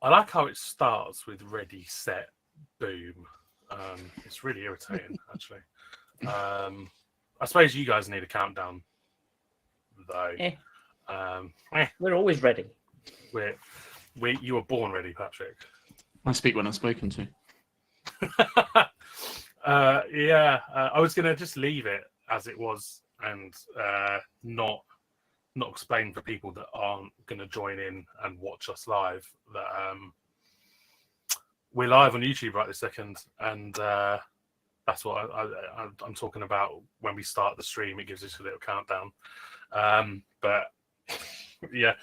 I like how it starts with ready, set, boom. It's really irritating, actually. I suppose you guys need a countdown, though. We're always ready. You were born ready, Patrick. I speak when I'm spoken to. I was going to just leave it as it was and not explain for people that aren't going to join in and watch us live that we're live on YouTube right this second, and that's what I'm talking about. When we start the stream, it gives us a little countdown. But yeah,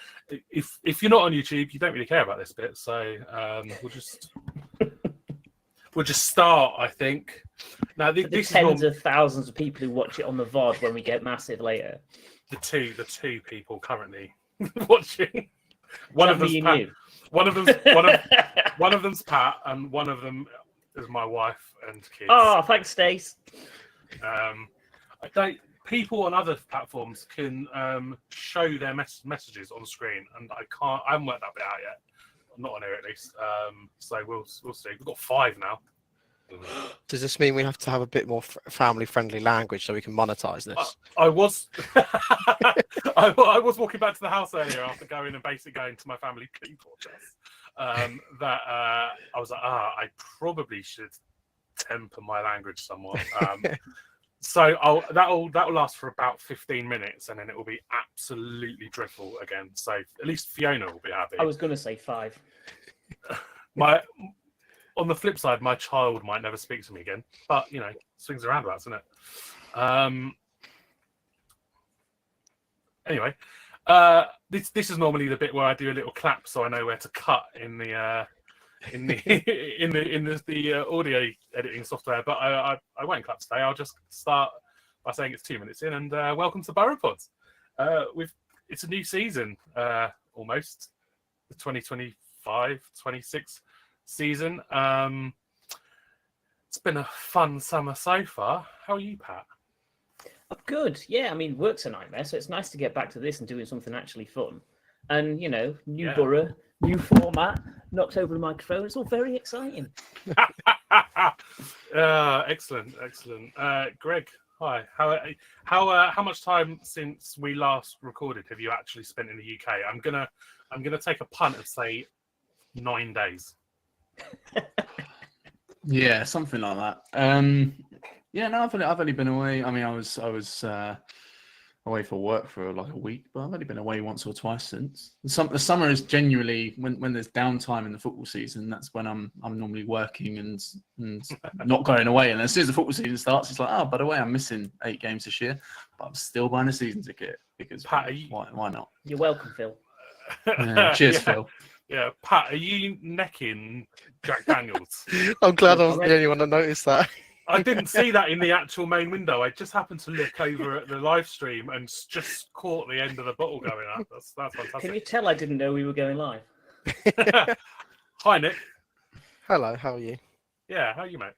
if you're not on YouTube, you don't really care about this bit, so we'll just start. I think now this tens of thousands of people who watch it on the VOD when we get massive later. The two people currently watching. One of them's Pat, and one of them is my wife and kids. Oh, thanks, Stace. People on other platforms can show their messages on screen, and I haven't worked that bit out yet. I'm not on here at least. So we'll see. We've got 5 now. Does this mean we have to have a bit more family-friendly language so we can monetize this? I was I was walking back to the house earlier after going to my family people that I was like, I probably should temper my language somewhat. So that'll last for about 15 minutes, and then it will be absolutely dreadful again. So at least Fiona will be happy. I was going to say 5. On the flip side, my child might never speak to me again, but swings and roundabouts, isn't it? Anyway, this is normally the bit where I do a little clap, so I know where to cut in the audio editing software. But I won't clap today. I'll just start by saying it's 2 minutes in, and welcome to Boro Pods. It's a new season, almost the 2025-26 season. It's been a fun summer so far. How are you, Pat? I'm good. Yeah, I mean, work's a nightmare, so it's nice to get back to this and doing something actually fun. And new Boro, new format, knocked over the microphone. It's all very exciting. Excellent. Greg, hi. How much time since we last recorded have you actually spent in the UK? I'm gonna take a punt and say 9 days. Yeah, something like that. I've only been away. I mean, I was away for work for like a week, but I've only been away once or twice since. The summer is genuinely when there's downtime in the football season. That's when I'm normally working and not going away. And as soon as the football season starts, it's like, by the way, I'm missing 8 games this year, but I'm still buying a season ticket because Pat, why not? You're welcome, Phil. Cheers, Phil. Yeah, Pat, are you necking Jack Daniels? I'm glad I was the only one that noticed that. I didn't see that in the actual main window. I just happened to look over at the live stream and just caught the end of the bottle going up. That's fantastic. Can you tell I didn't know we were going live? Hi, Nick. Hello, how are you? Yeah, how are you, mate?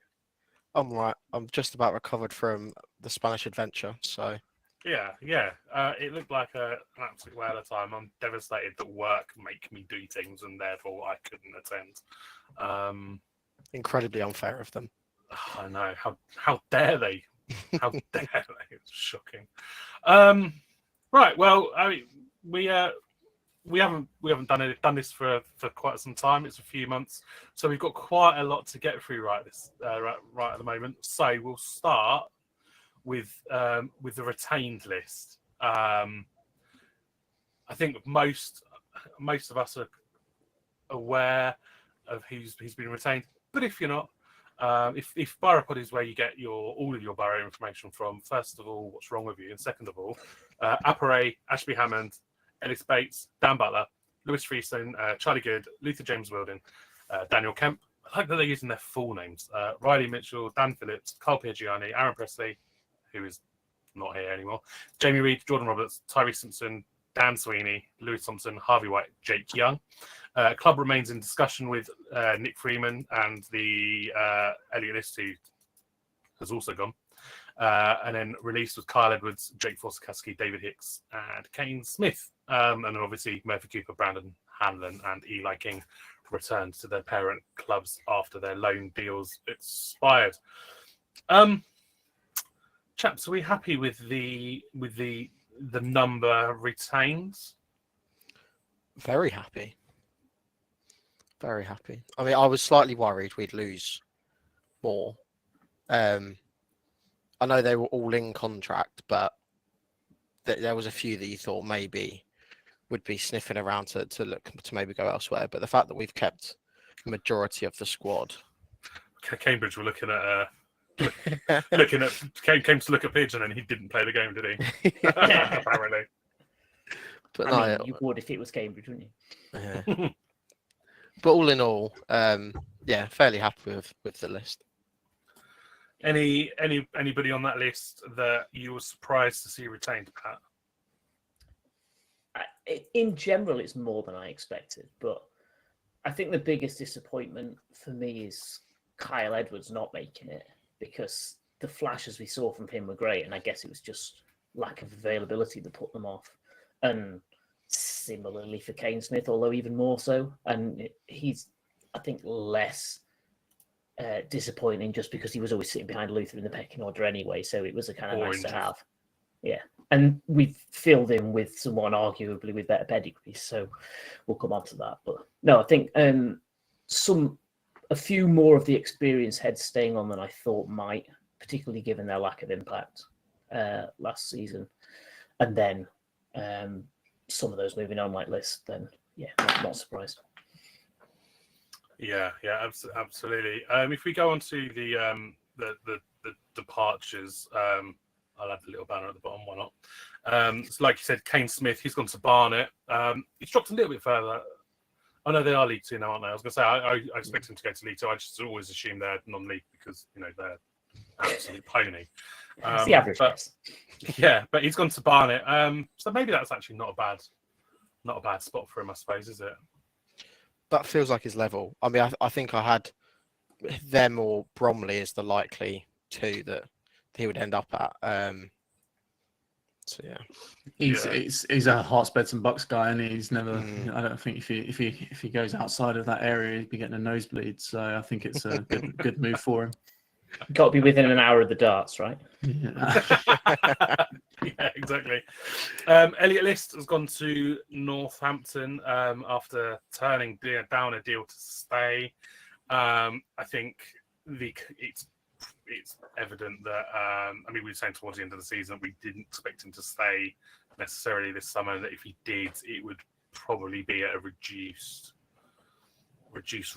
I'm right. I'm just about recovered from the Spanish adventure, so... Yeah. It looked like an absolute whale of time. I'm devastated that work make me do things, and therefore I couldn't attend. Incredibly unfair of them. I know. How dare they? How dare they? It's shocking. Right. Well, I mean, we haven't done this for quite some time. It's a few months, so we've got quite a lot to get through right at the moment. So we'll start with the retained list. I think most of us are aware of who's been retained, but if you're not, if BoroPod is where you get all of your Boro information from, first of all, what's wrong with you, and second of all, Apparay, Ashby Hammond, Ellis Bates, Dan Butler, Lewis Freestone, Charlie Good, Luther James Wilden, Daniel Kemp. I like that they're using their full names. Riley Mitchell, Dan Phillips, Carl Piergianni, Aaron Presley, who is not here anymore, Jamie Reed, Jordan Roberts, Tyree Simpson, Dan Sweeney, Lewis Thompson, Harvey White, Jake Young. Club remains in discussion with Nick Freeman and the Elliot List, who has also gone. And then released with Kyle Edwards, Jake Fossakaski, David Hicks, and Kane Smith. And then obviously Murphy Cooper, Brandon Hanlon and Eli King returned to their parent clubs after their loan deals expired. Chaps, are we happy with the number retained? Very happy. Very happy. I mean, I was slightly worried we'd lose more. I know they were all in contract, but there was a few that you thought maybe would be sniffing around to look to maybe go elsewhere. But the fact that we've kept the majority of the squad. Cambridge were looking at came to look at Pidge, and then he didn't play the game, did he? Apparently. But I mean, you would if it was Cambridge, wouldn't you? Yeah. But all in all, yeah, fairly happy with the list. Anybody on that list that you were surprised to see retained, Pat? In general, it's more than I expected, but I think the biggest disappointment for me is Kyle Edwards not making it, because the flashes we saw from him were great, and I guess it was just lack of availability that put them off. And similarly for Kane Smith, although even more so. And he's, I think, less disappointing just because he was always sitting behind Luther in the pecking order anyway, so it was a kind of nice to have. Yeah. And we've filled in with someone arguably with better pedigree, so we'll come on to that. But no, I think a few more of the experienced heads staying on than I thought might, particularly given their lack of impact last season. And then some of those moving on like List, then yeah, not surprised. Yeah, absolutely. If we go on to the departures, I'll have the little banner at the bottom. Why not? So like you said, Kane Smith, he's gone to Barnet. He's dropped a little bit further. I know they are League Two now, aren't they? I was going to say I expect him to go to League Two. I just always assume they're non-league because they're absolute pony. It's the average. Yeah, but he's gone to Barnet. So maybe that's actually not a bad spot for him, I suppose, is it? That feels like his level. I mean, I think I had them or Bromley as the likely two that he would end up at. So yeah, he's a Hearts, Beds and Bucks guy, and he's never. I don't think if he goes outside of that area, he'd be getting a nosebleed. So I think it's a good move for him. Got to be within an hour of the darts, right? Yeah, yeah, exactly. Elliot List has gone to Northampton after turning down a deal to stay. I think it's evident that we were saying towards the end of the season that we didn't expect him to stay necessarily this summer, and that if he did, it would probably be at a reduced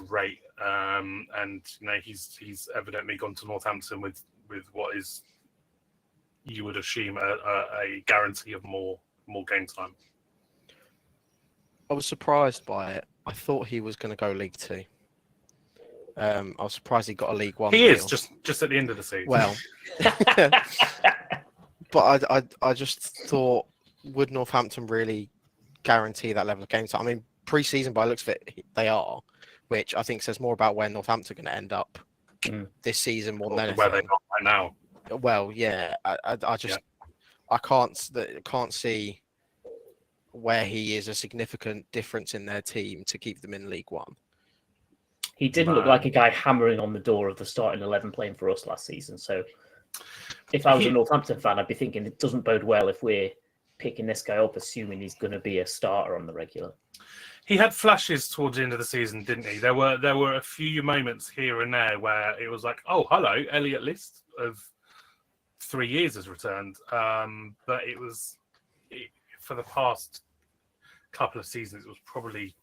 rate. And he's evidently gone to Northampton with what is, you would assume, a guarantee of more game time. I was surprised by it. I thought he was going to go League Two. I was surprised he got a League One. He deal. is just at the end of the season. Well, but I just thought, would Northampton really guarantee that level of game time? I mean, pre-season by the looks of it, they are, which I think says more about where Northampton are going to end up this season more than anything. Where they're not right now. Well, yeah, I just I can't see where he is a significant difference in their team to keep them in League One. He didn't look like a guy hammering on the door of the starting 11 playing for us last season. So if I was a Northampton fan, I'd be thinking it doesn't bode well if we're picking this guy up, assuming he's going to be a starter on the regular. He had flashes towards the end of the season, didn't he? There were a few moments here and there where it was like, oh, hello, Elliot List of 3 years has returned. But for the past couple of seasons, it was probably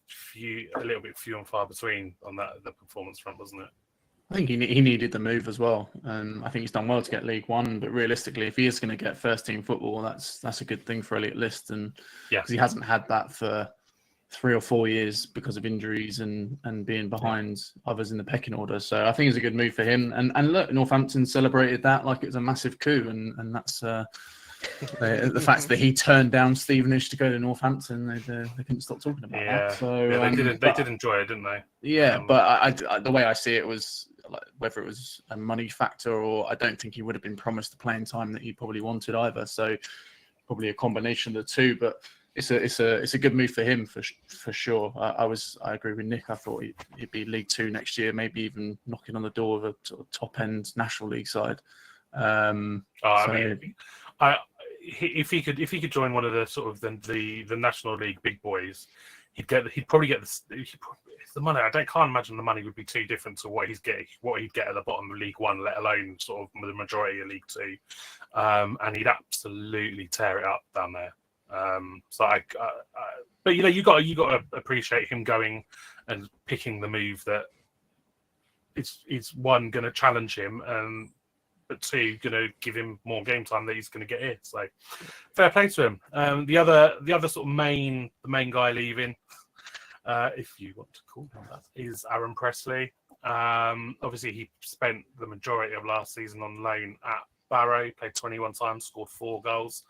a little bit few and far between on the performance front, wasn't it? I think he needed the move as well, and I think he's done well to get League One. But realistically, if he is going to get first team football, that's a good thing for Elliot List, and because he hasn't had that for 3 or 4 years because of injuries and being behind others in the pecking order. So I think it's a good move for him. And look, Northampton celebrated that like it was a massive coup, and that's the fact that he turned down Stevenage to go to Northampton. They couldn't stop talking about that. So they did enjoy it, didn't they? Yeah, but I the way I see it was, like, whether it was a money factor or I don't think he would have been promised the playing time that he probably wanted either. So probably a combination of the two. But it's a good move for him for sure. I agree with Nick. I thought he'd be League Two next year, maybe even knocking on the door of a sort of top end National League side. If he could join one of the sort of the National League big boys, he'd probably get the money. Can't imagine the money would be too different to what he'd get at the bottom of League One, let alone sort of the majority of League Two, and he'd absolutely tear it up down there. But you got to appreciate him going and picking the move that it's one going to challenge him, but two going to give him more game time that he's going to get here. So fair play to him. The other sort of the main guy leaving, if you want to call him that, is Aaron Presley. Obviously, he spent the majority of last season on loan at Boro, played 21 times, scored 4 goals.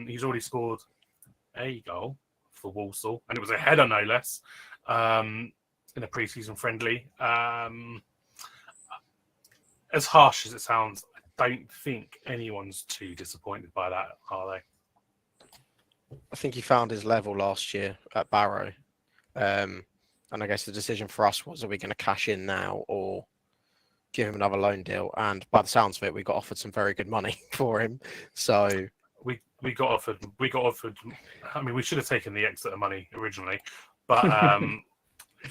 He's already scored a goal for Walsall, and it was a header, no less, in a pre-season friendly. As harsh as it sounds, I don't think anyone's too disappointed by that, are they? I think he found his level last year at Barrow. And I guess the decision for us was, are we going to cash in now or give him another loan deal? And by the sounds of it, we got offered some very good money for him. So we got offered. I mean, we should have taken the Exeter money originally, but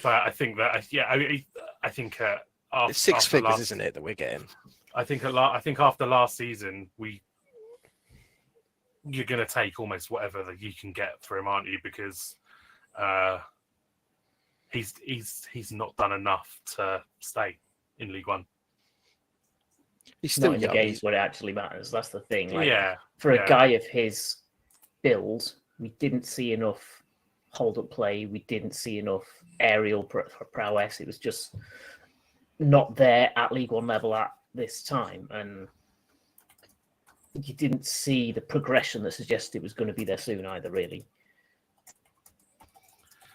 but I think that I think it's 6 figures, isn't it, that we're getting? I think after last season, you're going to take almost whatever that you can get for him, aren't you? Because he's not done enough to stay in League One. He's still in the games where it actually matters. That's the thing. For a guy of his build, we didn't see enough hold-up play. We didn't see enough aerial prowess. It was just not there at League One level at this time, and you didn't see the progression that suggested it was going to be there soon either. Really.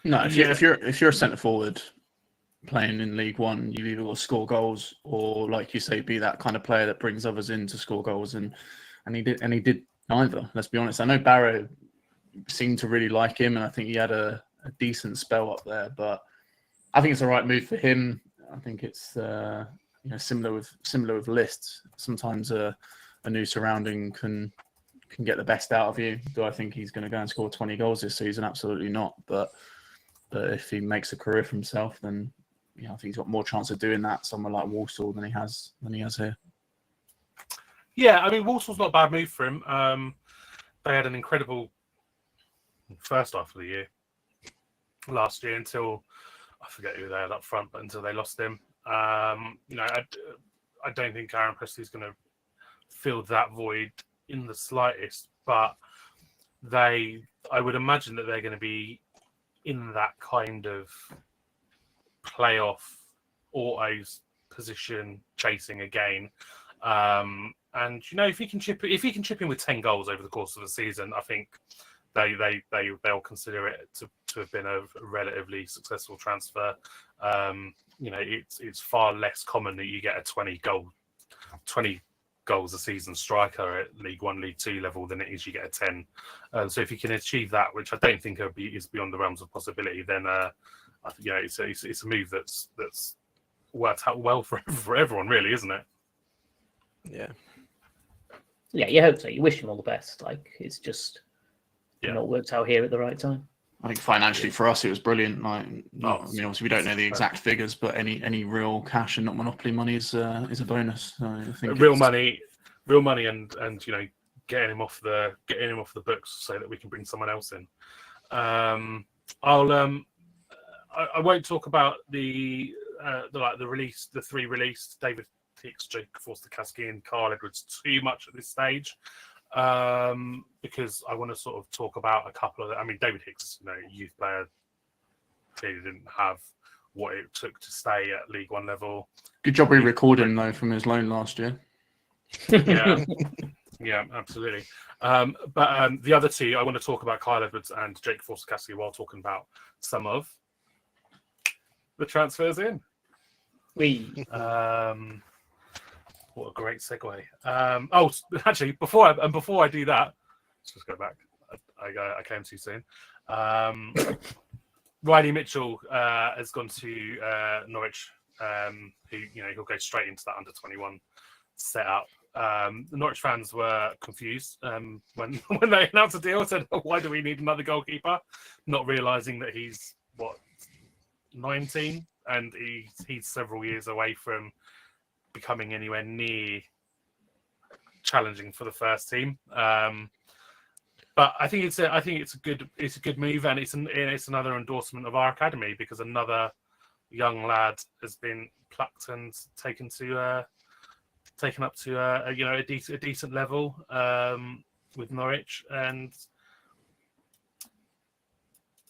No, if you're a centre forward playing in League One, you either will score goals or, like you say, be that kind of player that brings others in to score goals, and he did neither. Let's be honest. I know Barrow seemed to really like him, and I think he had a decent spell up there. But I think it's the right move for him. I think it's similar with List. Sometimes a new surrounding can get the best out of you. Do I think he's going to go and score 20 goals this season? Absolutely not. But if he makes a career for himself, then I think he's got more chance of doing that somewhere like Walsall than he has here. Yeah, I mean, Walsall's not a bad move for him. They had an incredible first half of the year last year until I forget who they had up front, but until they lost him. I don't think Aaron Presley's going to fill that void in the slightest, but I would imagine that they're going to be in that kind of playoff autos position, chasing again. And if he can chip in with 10 goals over the course of the season, I think they'll consider it to have been a relatively successful transfer. It's far less common that you get a 20 goals a season striker at League One, League Two level than it is you get a 10. So if you can achieve that, which I don't think is beyond the realms of possibility, then it's a move that's worked out well for everyone, really, isn't it? Yeah. Yeah, you hope so. You wish him all the best. It's just not worked out here at the right time. I think financially for us it was brilliant. Obviously we don't know the exact figures, but any real cash and not monopoly money is a bonus. So I think real money, and getting him off the books so that we can bring someone else in. I won't talk about the three released David Hicks, Jake Forster-Caskey, and Carl Edwards too much at this stage. Because I want to sort of talk about a couple of them. I mean, David Hicks, youth player, clearly didn't have what it took to stay at League One level. Good job re-recording him, though, from his loan last year. Yeah, absolutely. But the other two, I want to talk about Kyle Edwards and Jake Forster-Caskey while talking about some of the transfers in. What a great segue. Actually, before I do that, let's just go back. I came too soon. Riley Mitchell has gone to Norwich. Who he'll go straight into that under-21 setup. The Norwich fans were confused when they announced the deal. Said, "Why do we need another goalkeeper?" Not realizing that he's 19, and he's several years away from becoming anywhere near challenging for the first team. But I think it's a good move, and it's another endorsement of our academy, because another young lad has been plucked and taken up to a decent level with Norwich, and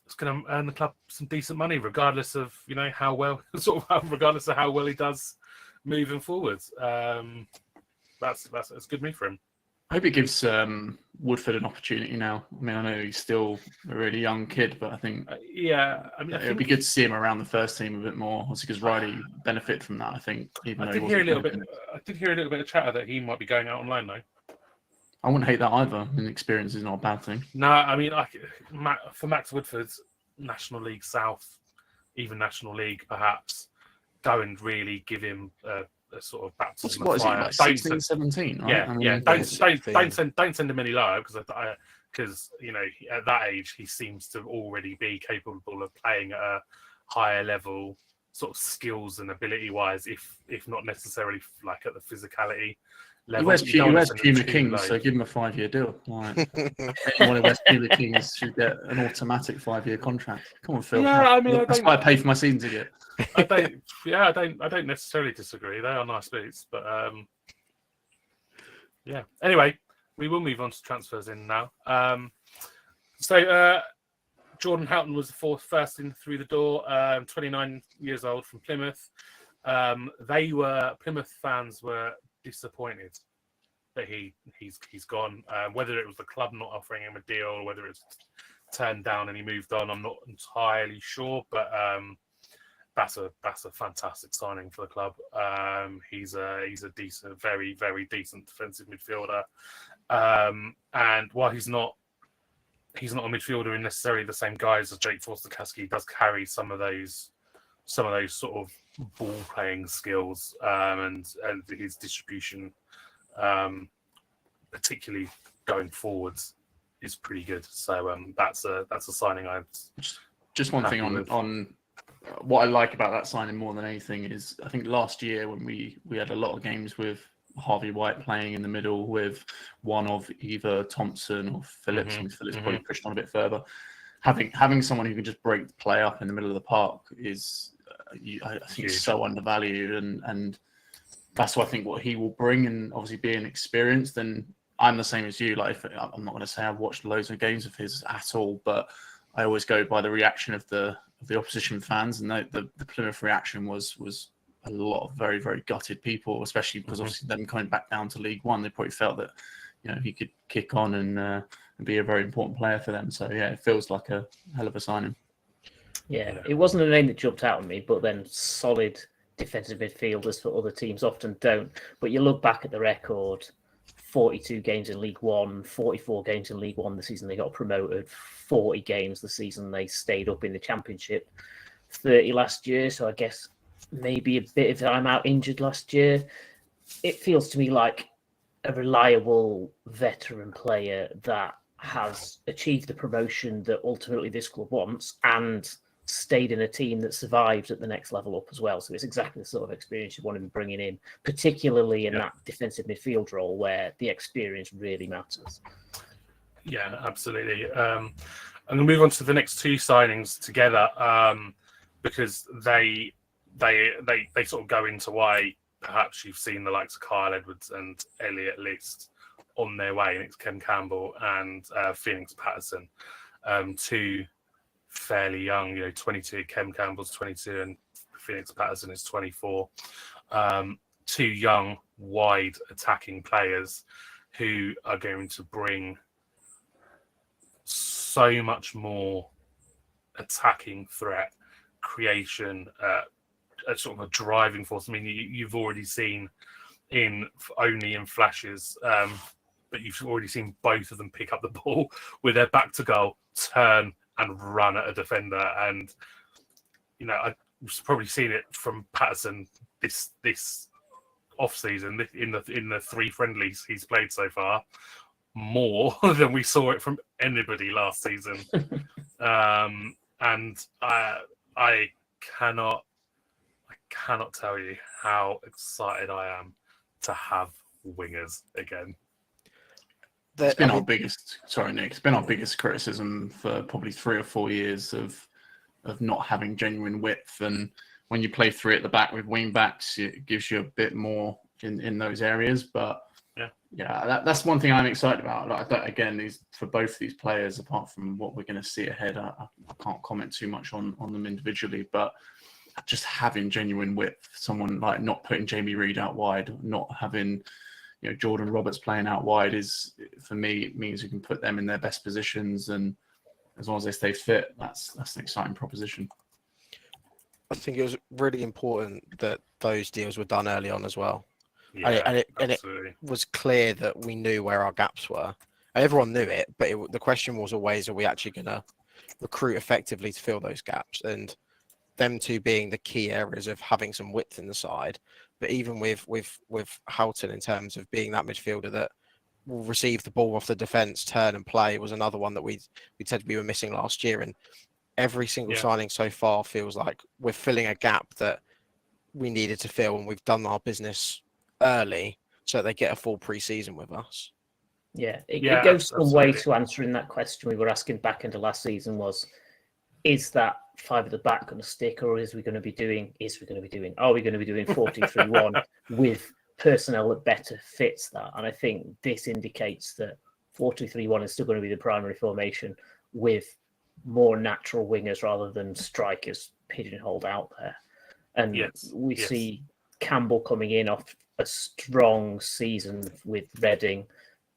it's going to earn the club some decent money, regardless of how well he does moving forwards. That's a good move for him. I hope it gives Woodford an opportunity now. I mean, I know he's still a really young kid, but I think it'd be good to see him around the first team a bit more, obviously, because Riley benefited from that. I think. I did hear a little bit of chatter that he might be going out on loan, though. I wouldn't hate that either. And experience is not a bad thing. No, I mean, for Max Woodford's National League South, even National League, perhaps, go and really give him a sort of baptism of fire. Like 16, 17, right? Yeah, I mean, don't send him any lower, because at that age he seems to already be capable of playing at a higher level, sort of skills and ability wise, if not necessarily like at the physicality level. He wears Puma Kings, so give him a 5-year deal. Right. Anyone who wears Puma Kings should get an automatic 5-year contract. Come on, Phil. Yeah, I mean, that's why I pay for my season ticket. I don't necessarily disagree. They are nice boots, but yeah. Anyway, we will move on to transfers in now. So Jordan Houghton was the first in through the door. 29 years old, from Plymouth. Plymouth fans were disappointed that he's gone. Whether it was the club not offering him a deal, or whether it's turned down and he moved on, I'm not entirely sure. But that's a fantastic signing for the club. He's a decent, very, very decent defensive midfielder. And while he's not a midfielder in necessarily the same guise as Jake Forster-Caskey, he does carry some of those sort of ball playing skills, and his distribution, particularly going forwards, is pretty good. So that's a signing. Just one thing on what I like about that signing more than anything is, I think last year when we had a lot of games with Harvey White playing in the middle with one of either Thompson or Phillips, and Phillips probably pushed on a bit further. Having someone who can just break the play up in the middle of the park is, I think, so undervalued, and that's what I think what he will bring. And obviously being experienced, and I'm the same as you. Like, I'm not going to say I've watched loads of games of his at all, but I always go by the reaction of the opposition fans, and the Plymouth reaction was a lot of very, very gutted people, especially because obviously them coming back down to League One, they probably felt that he could kick on and be a very important player for them. So yeah, it feels like a hell of a signing. Yeah, it wasn't a name that jumped out at me, but then solid defensive midfielders for other teams often don't. But you look back at the record: 42 games in League One, 44 games in League One the season they got promoted, 40 games the season they stayed up in the Championship, 30 last year. So I guess maybe a bit of time out injured last year. It feels to me like a reliable veteran player that has achieved the promotion that ultimately this club wants, and stayed in a team that survived at the next level up as well. So it's exactly the sort of experience you want to be bringing in, particularly in that defensive midfield role where the experience really matters. Yeah, absolutely. I'm going to move on to the next two signings together, because they sort of go into why perhaps you've seen the likes of Kyle Edwards and Elliot List on their way, and it's Ken Campbell and Phoenix Patterson, two fairly young, 22. Ken Campbell's 22 and Phoenix Patterson is 24. Two young, wide attacking players who are going to bring so much more attacking threat, creation, a sort of a driving force. I mean, you've already seen only in flashes, but you've already seen both of them pick up the ball with their back to goal, turn and run at a defender. And I've probably seen it from Patterson this off season in the 3 friendlies he's played so far, more than we saw it from anybody last season. And I cannot tell you how excited I am to have wingers again. It's been our biggest. Sorry, Nick. It's been our biggest criticism for probably 3 or 4 years of not having genuine width. And when you play 3 at the back with wing backs, it gives you a bit more in those areas. But that's one thing I'm excited about. Like that, again, for both these players. Apart from what we're going to see ahead, I can't comment too much on them individually. But just having genuine width, someone like not putting Jamie Reid out wide, not having Jordan Roberts playing out wide is, for me, it means we can put them in their best positions, and as long as they stay fit, that's an exciting proposition. I think it was really important that those deals were done early on as well. Yeah, and it was clear that we knew where our gaps were. Everyone knew it, but the question was always, are we actually going to recruit effectively to fill those gaps? And them two being the key areas of having some width in the side. But even with Houghton, in terms of being that midfielder that will receive the ball off the defence, turn and play, was another one that we said we were missing last year. And every single signing so far feels like we're filling a gap that we needed to fill, and we've done our business early so they get a full pre-season with us. Yeah, it goes some way to answering that question we were asking back into last season was, is that 5 at the back going to stick, or are we going to be doing 4-2-3-1 with personnel that better fits that? And I think this indicates that 4-2-3-1 is still going to be the primary formation with more natural wingers rather than strikers pigeonholed out there. And we see Campbell coming in off a strong season with Reading,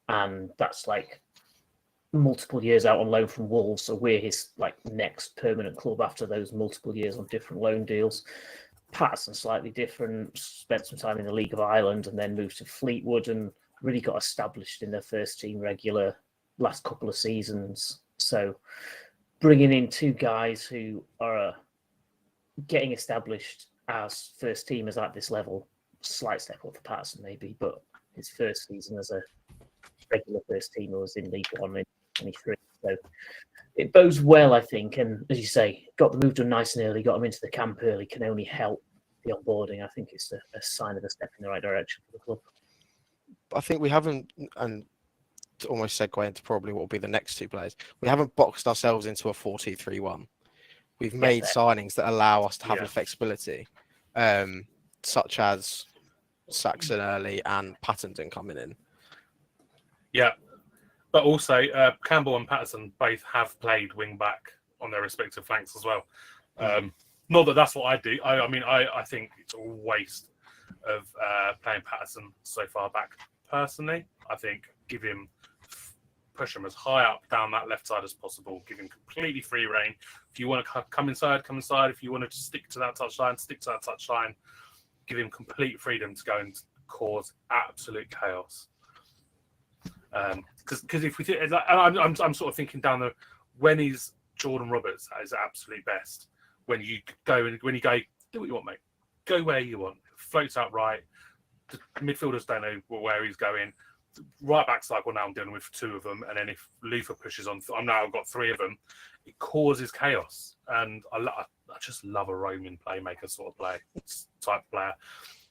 and that's like multiple years out on loan from Wolves, so we're his next permanent club after those multiple years on different loan deals. Patterson slightly different, spent some time in the League of Ireland and then moved to Fleetwood and really got established in their first team regular last couple of seasons. So bringing in 2 guys who are getting established as first teamers at this level, slight step up for Patterson maybe, but his first season as a regular first teamer was in League One in 23. So it bodes well, I think. And as you say, got the move done nice and early, got him into the camp early, can only help the onboarding. I think it's a sign of a step in the right direction for the club. I think we haven't, and to almost segue into probably what will be the next 2 players, we haven't boxed ourselves into a 4-2-3-1. We've made signings that allow us to have the flexibility, such as Saxon early and Patterson coming in. Yeah, but also Campbell and Patterson both have played wing back on their respective flanks as well. Not that that's what I do. I think it's a waste of playing Patterson so far back. Personally, I think push him as high up down that left side as possible. Give him completely free reign. If you want to come inside, come inside. If you want to stick to that touchline, stick to that touchline. Give him complete freedom to go and cause absolute chaos. Because if we think, I'm sort of thinking down when is Jordan Roberts at his absolute best? When you go, do what you want, mate. Go where you want. Floats out right. The midfielders don't know where he's going. Right back's like, well, now I'm dealing with 2 of them, and then if Luther pushes on, I've got 3 of them. It causes chaos, and I just love a roaming playmaker sort of type player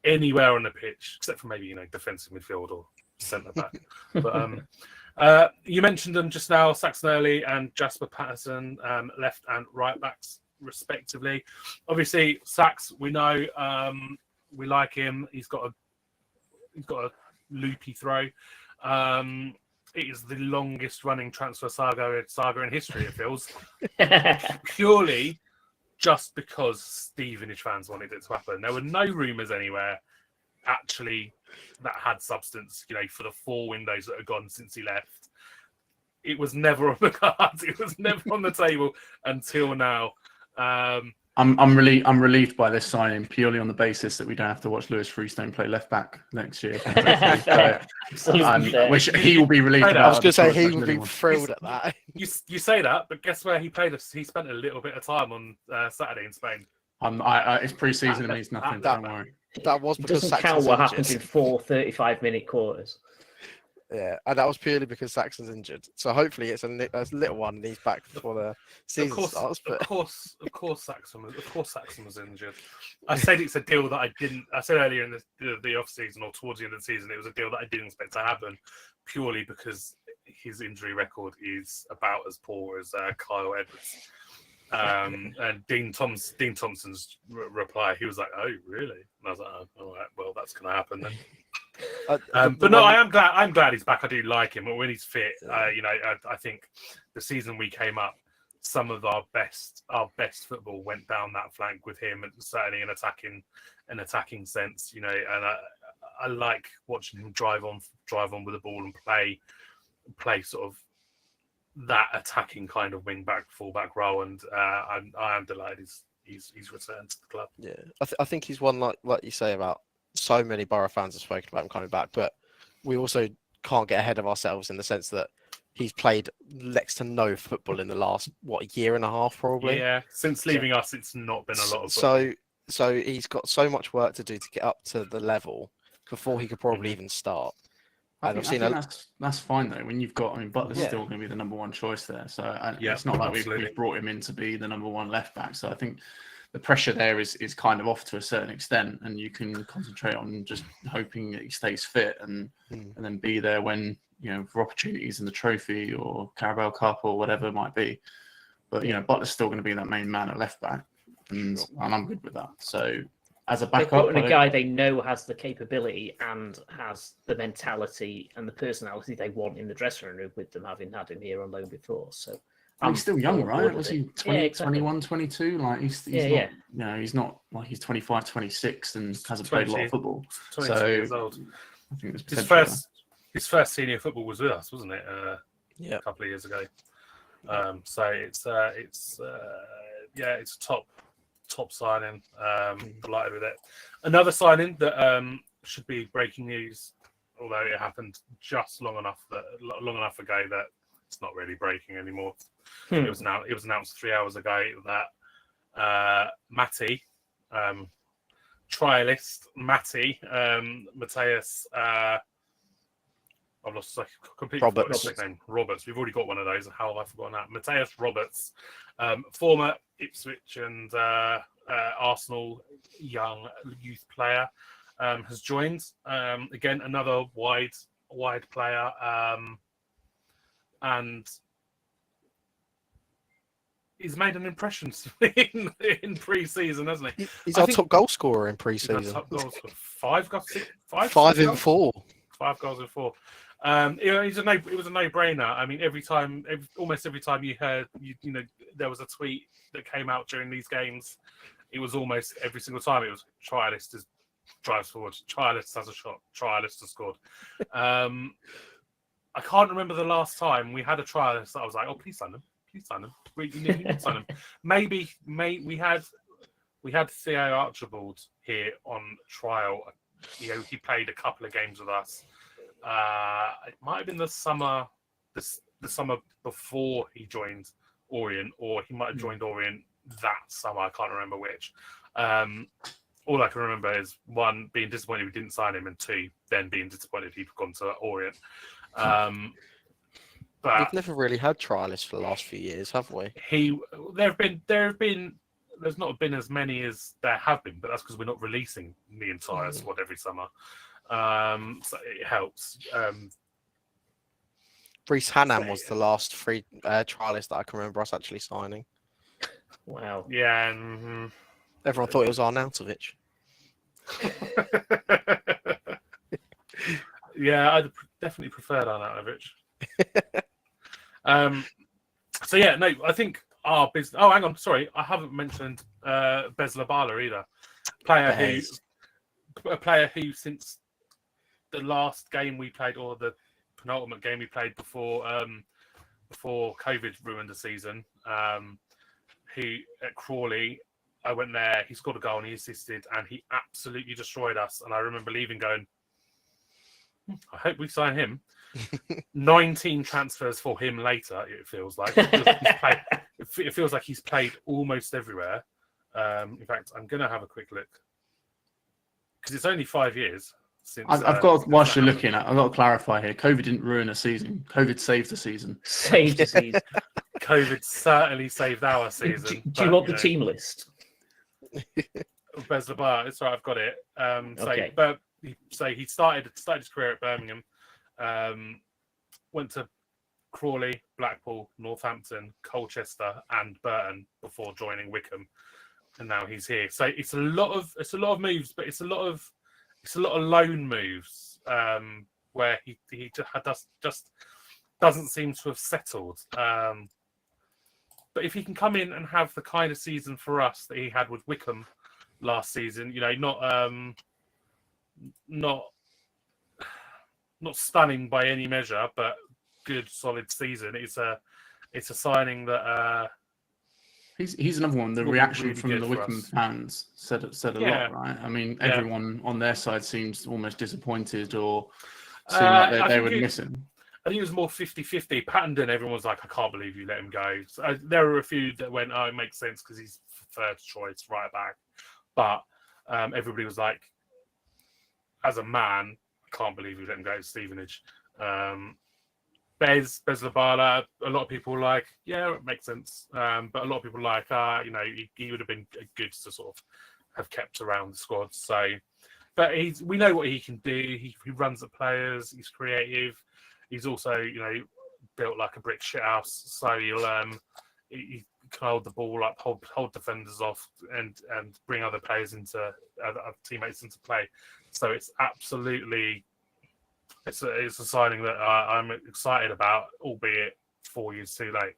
anywhere on the pitch, except for maybe defensive midfield or centre back. But you mentioned them just now, Saxon Early and Jasper Patterson, left and right backs respectively. Obviously, Sax, we know, we like him. He's got a loopy throw. It is the longest running transfer saga in history, it feels. Purely just because Stevenage fans wanted it to happen. There were no rumours anywhere actually that had substance, for the 4 windows that have gone since he left. It was never on the cards. It was never on the table until now. I'm relieved by this signing purely on the basis that we don't have to watch Lewis Freestone play left back next year. Absolutely. Which he will be relieved I about. I was going to say he George would be Millman. thrilled at that. You say that, but guess where he played us? He spent a little bit of time on Saturday in Spain. It's pre-season and means nothing. Don't worry. That was It because doesn't Saxon's count what injured. happens in 4 35-minute quarters. Yeah, and that was purely because Saxon's injured. So hopefully it's a little one and he's back before the season starts. But Of course, Saxon was injured. I said it's a deal that I didn't. I said earlier in the off season or towards the end of the season, it was a deal that I didn't expect to happen, purely because his injury record is about as poor as Kyle Edwards. And Dean Thompson's reply, he was like, "Oh, really?" And I was like, "Oh, all right, well, that's going to happen then." But no, I'm glad he's back. I do like him, but when he's fit, I think the season we came up, some of our best football went down that flank with him, and certainly an attacking sense, and I like watching him drive on with the ball and play sort of that attacking kind of wing back, full back role, and I am delighted he's returned to the club. yeah, I think he's one like you say about. So many Boro fans have spoken about him coming back, but we also can't get ahead of ourselves in the sense that he's played next to no football in the last year and a half probably. Yeah, since leaving us, it's not been a lot of football. So he's got so much work to do to get up to the level before he could probably even start. I think that's fine though. When you've got, Butler's still going to be the number one choice there. So it's not like we've brought him in to be the number one left back. So I think the pressure there is kind of off to a certain extent, and you can concentrate on just hoping that he stays fit and then be there when for opportunities in the trophy or Carabao Cup or whatever it might be. But Butler's still going to be that main man at left back, and I'm good with that. So as a backup, they've got a guy they know has the capability and has the mentality and the personality they want in the dressing room with them, having had him here on loan before. So. He's still young, right? Was he 21, 22? Like he's not, he's not like he's 25, 26 and hasn't played a lot of football. 22 years old. I think his first senior football was with us, wasn't it? A couple of years ago. So it's a top signing. Delighted with it. Another signing that should be breaking news, although it happened just long enough ago that it's not really breaking anymore. It was announced 3 hours ago that Matty, trialist Matty, Mateus, I've lost completely Roberts. His name. Roberts. We've already got one of those. How have I forgotten that? Mateus Roberts, former Ipswich and Arsenal young youth player, has joined. Again, another wide player, and he's made an impression in pre-season, hasn't he? He's our top goal scorer in pre-season. Top goals for 5 goals, 5 in 4. 5 goals in 4. It was a no-brainer. Almost every time you heard, there was a tweet that came out during these games. It was almost every single time it was trialist drives forward, trialist has a shot, trialist has scored. I can't remember the last time we had a trialist that I was like, "Oh, please sign them. Please sign them. We need to sign them." Maybe we had Theo Archibald here on trial. He played a couple of games with us. It might have been the summer before he joined Orient, or he might have joined Orient that summer. I can't remember which. All I can remember is 1, being disappointed we didn't sign him, and 2, then being disappointed he'd gone to Orient. But we've never really had trialists for the last few years, have we? There's not been as many as there have been, but that's because we're not releasing the entire squad every summer. So it helps. Reece Hannam was the last free trialist that I can remember us actually signing. Wow. Yeah. Everyone thought it was Arnautovic. Yeah, I'd definitely preferred Arnautovic. I think our business. Oh, hang on, sorry, I haven't mentioned Besla Bala either. A player who since the last game we played, or the penultimate game we played before COVID ruined the season, who at Crawley I went there, he scored a goal and he assisted, and he absolutely destroyed us. And I remember leaving going, I hope we sign him. 19 transfers for him later, it feels like. It feels like he's played almost everywhere. In fact, I'm going to have a quick look. Because it's only 5 years since... I've got, whilst you're looking at, I've got to clarify here. COVID didn't ruin a season. COVID saved the season. Saved the season. COVID certainly saved our season. Do you want the team list? Bez Labar, it's right, I've got it. Okay. He started his career at Birmingham, went to Crawley, Blackpool, Northampton, Colchester, and Burton before joining Wickham, and now he's here. So it's a lot of moves, but it's a lot of loan moves where he just doesn't seem to have settled. But if he can come in and have the kind of season for us that he had with Wickham last season, not stunning by any measure, but good, solid season. It's a signing that he's another one. The reaction really from the Wickham fans said a lot, right? I mean, everyone on their side seems almost disappointed or seemed like they were missing. I think it was more 50-50. Pattendon, everyone was like, I can't believe you let him go. So, there were a few that went, oh, it makes sense because he's third choice right back. But everybody was like, as a man, I can't believe you let him go to Stevenage. Bez Labala, a lot of people were like, yeah, it makes sense. But a lot of people were like, he would have been good to sort of have kept around the squad. So, but we know what he can do. He runs at players. He's creative. He's also, built like a brick shithouse. So he can hold the ball up, hold defenders off, and bring other players other teammates into play. So it's absolutely, it's a signing that I'm excited about, albeit 4 years too late,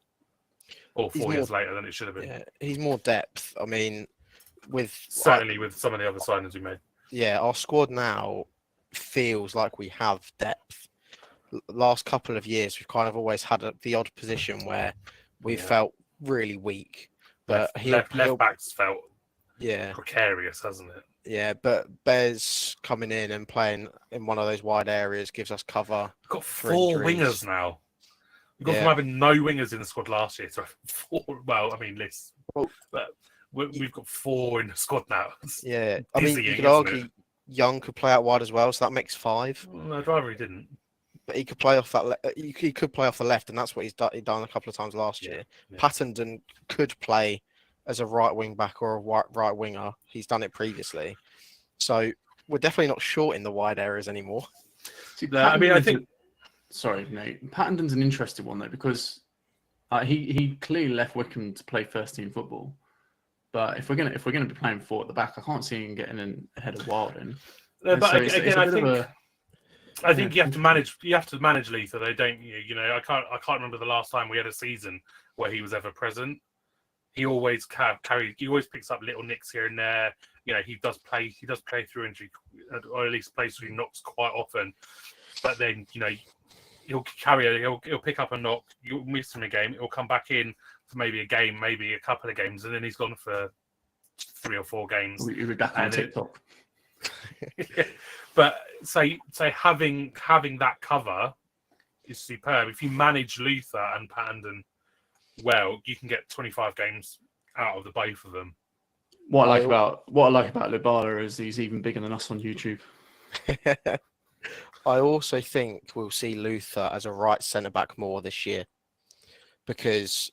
or 4 years later than it should have been. Yeah, he's more depth. I mean, with some of the other signings we made. Yeah, our squad now feels like we have depth. Last couple of years, we've kind of always had the odd position where we felt really weak. But left backs felt Yeah. Precarious, hasn't it? Yeah, but Bez coming in and playing in one of those wide areas gives us cover. We've got four wingers now. We've gone from having no wingers in the squad last year to four. Well, I mean, list, but we've got four in the squad now. Yeah, I mean, you could argue Young could play out wide as well, so that makes five. Well, I'd rather he didn't. But he could play off that. He could play off the left, and that's what he's done a couple of times last year. Yeah. Pattendon could play as a right wing back or a right winger. He's done it previously, so we're definitely not short in the wide areas anymore. See, I mean, I think. Sorry, Nate. Pattendon's an interesting one though, because he clearly left Wickham to play first team football. But if we're gonna be playing four at the back, I can't see him getting in ahead of Wilden. But so again, I think you have to manage. You have to manage Letha, though, don't you? You know, I can't remember the last time we had a season where he was ever present. He always He always picks up little nicks here and there. You know, he does play through injury, or at least plays through knocks quite often. But then, you know, he'll pick up a knock. You'll miss him a game. He'll come back in for maybe a game, maybe a couple of games, and then he's gone for 3 or 4 games. You'll be back on TikTok. But say having that cover is superb. If you manage Luther and Pattendon well, you can get 25 games out of the both of them. What I like about Lubala is he's even bigger than us on YouTube. I also think we'll see Luther as a right centre back more this year, because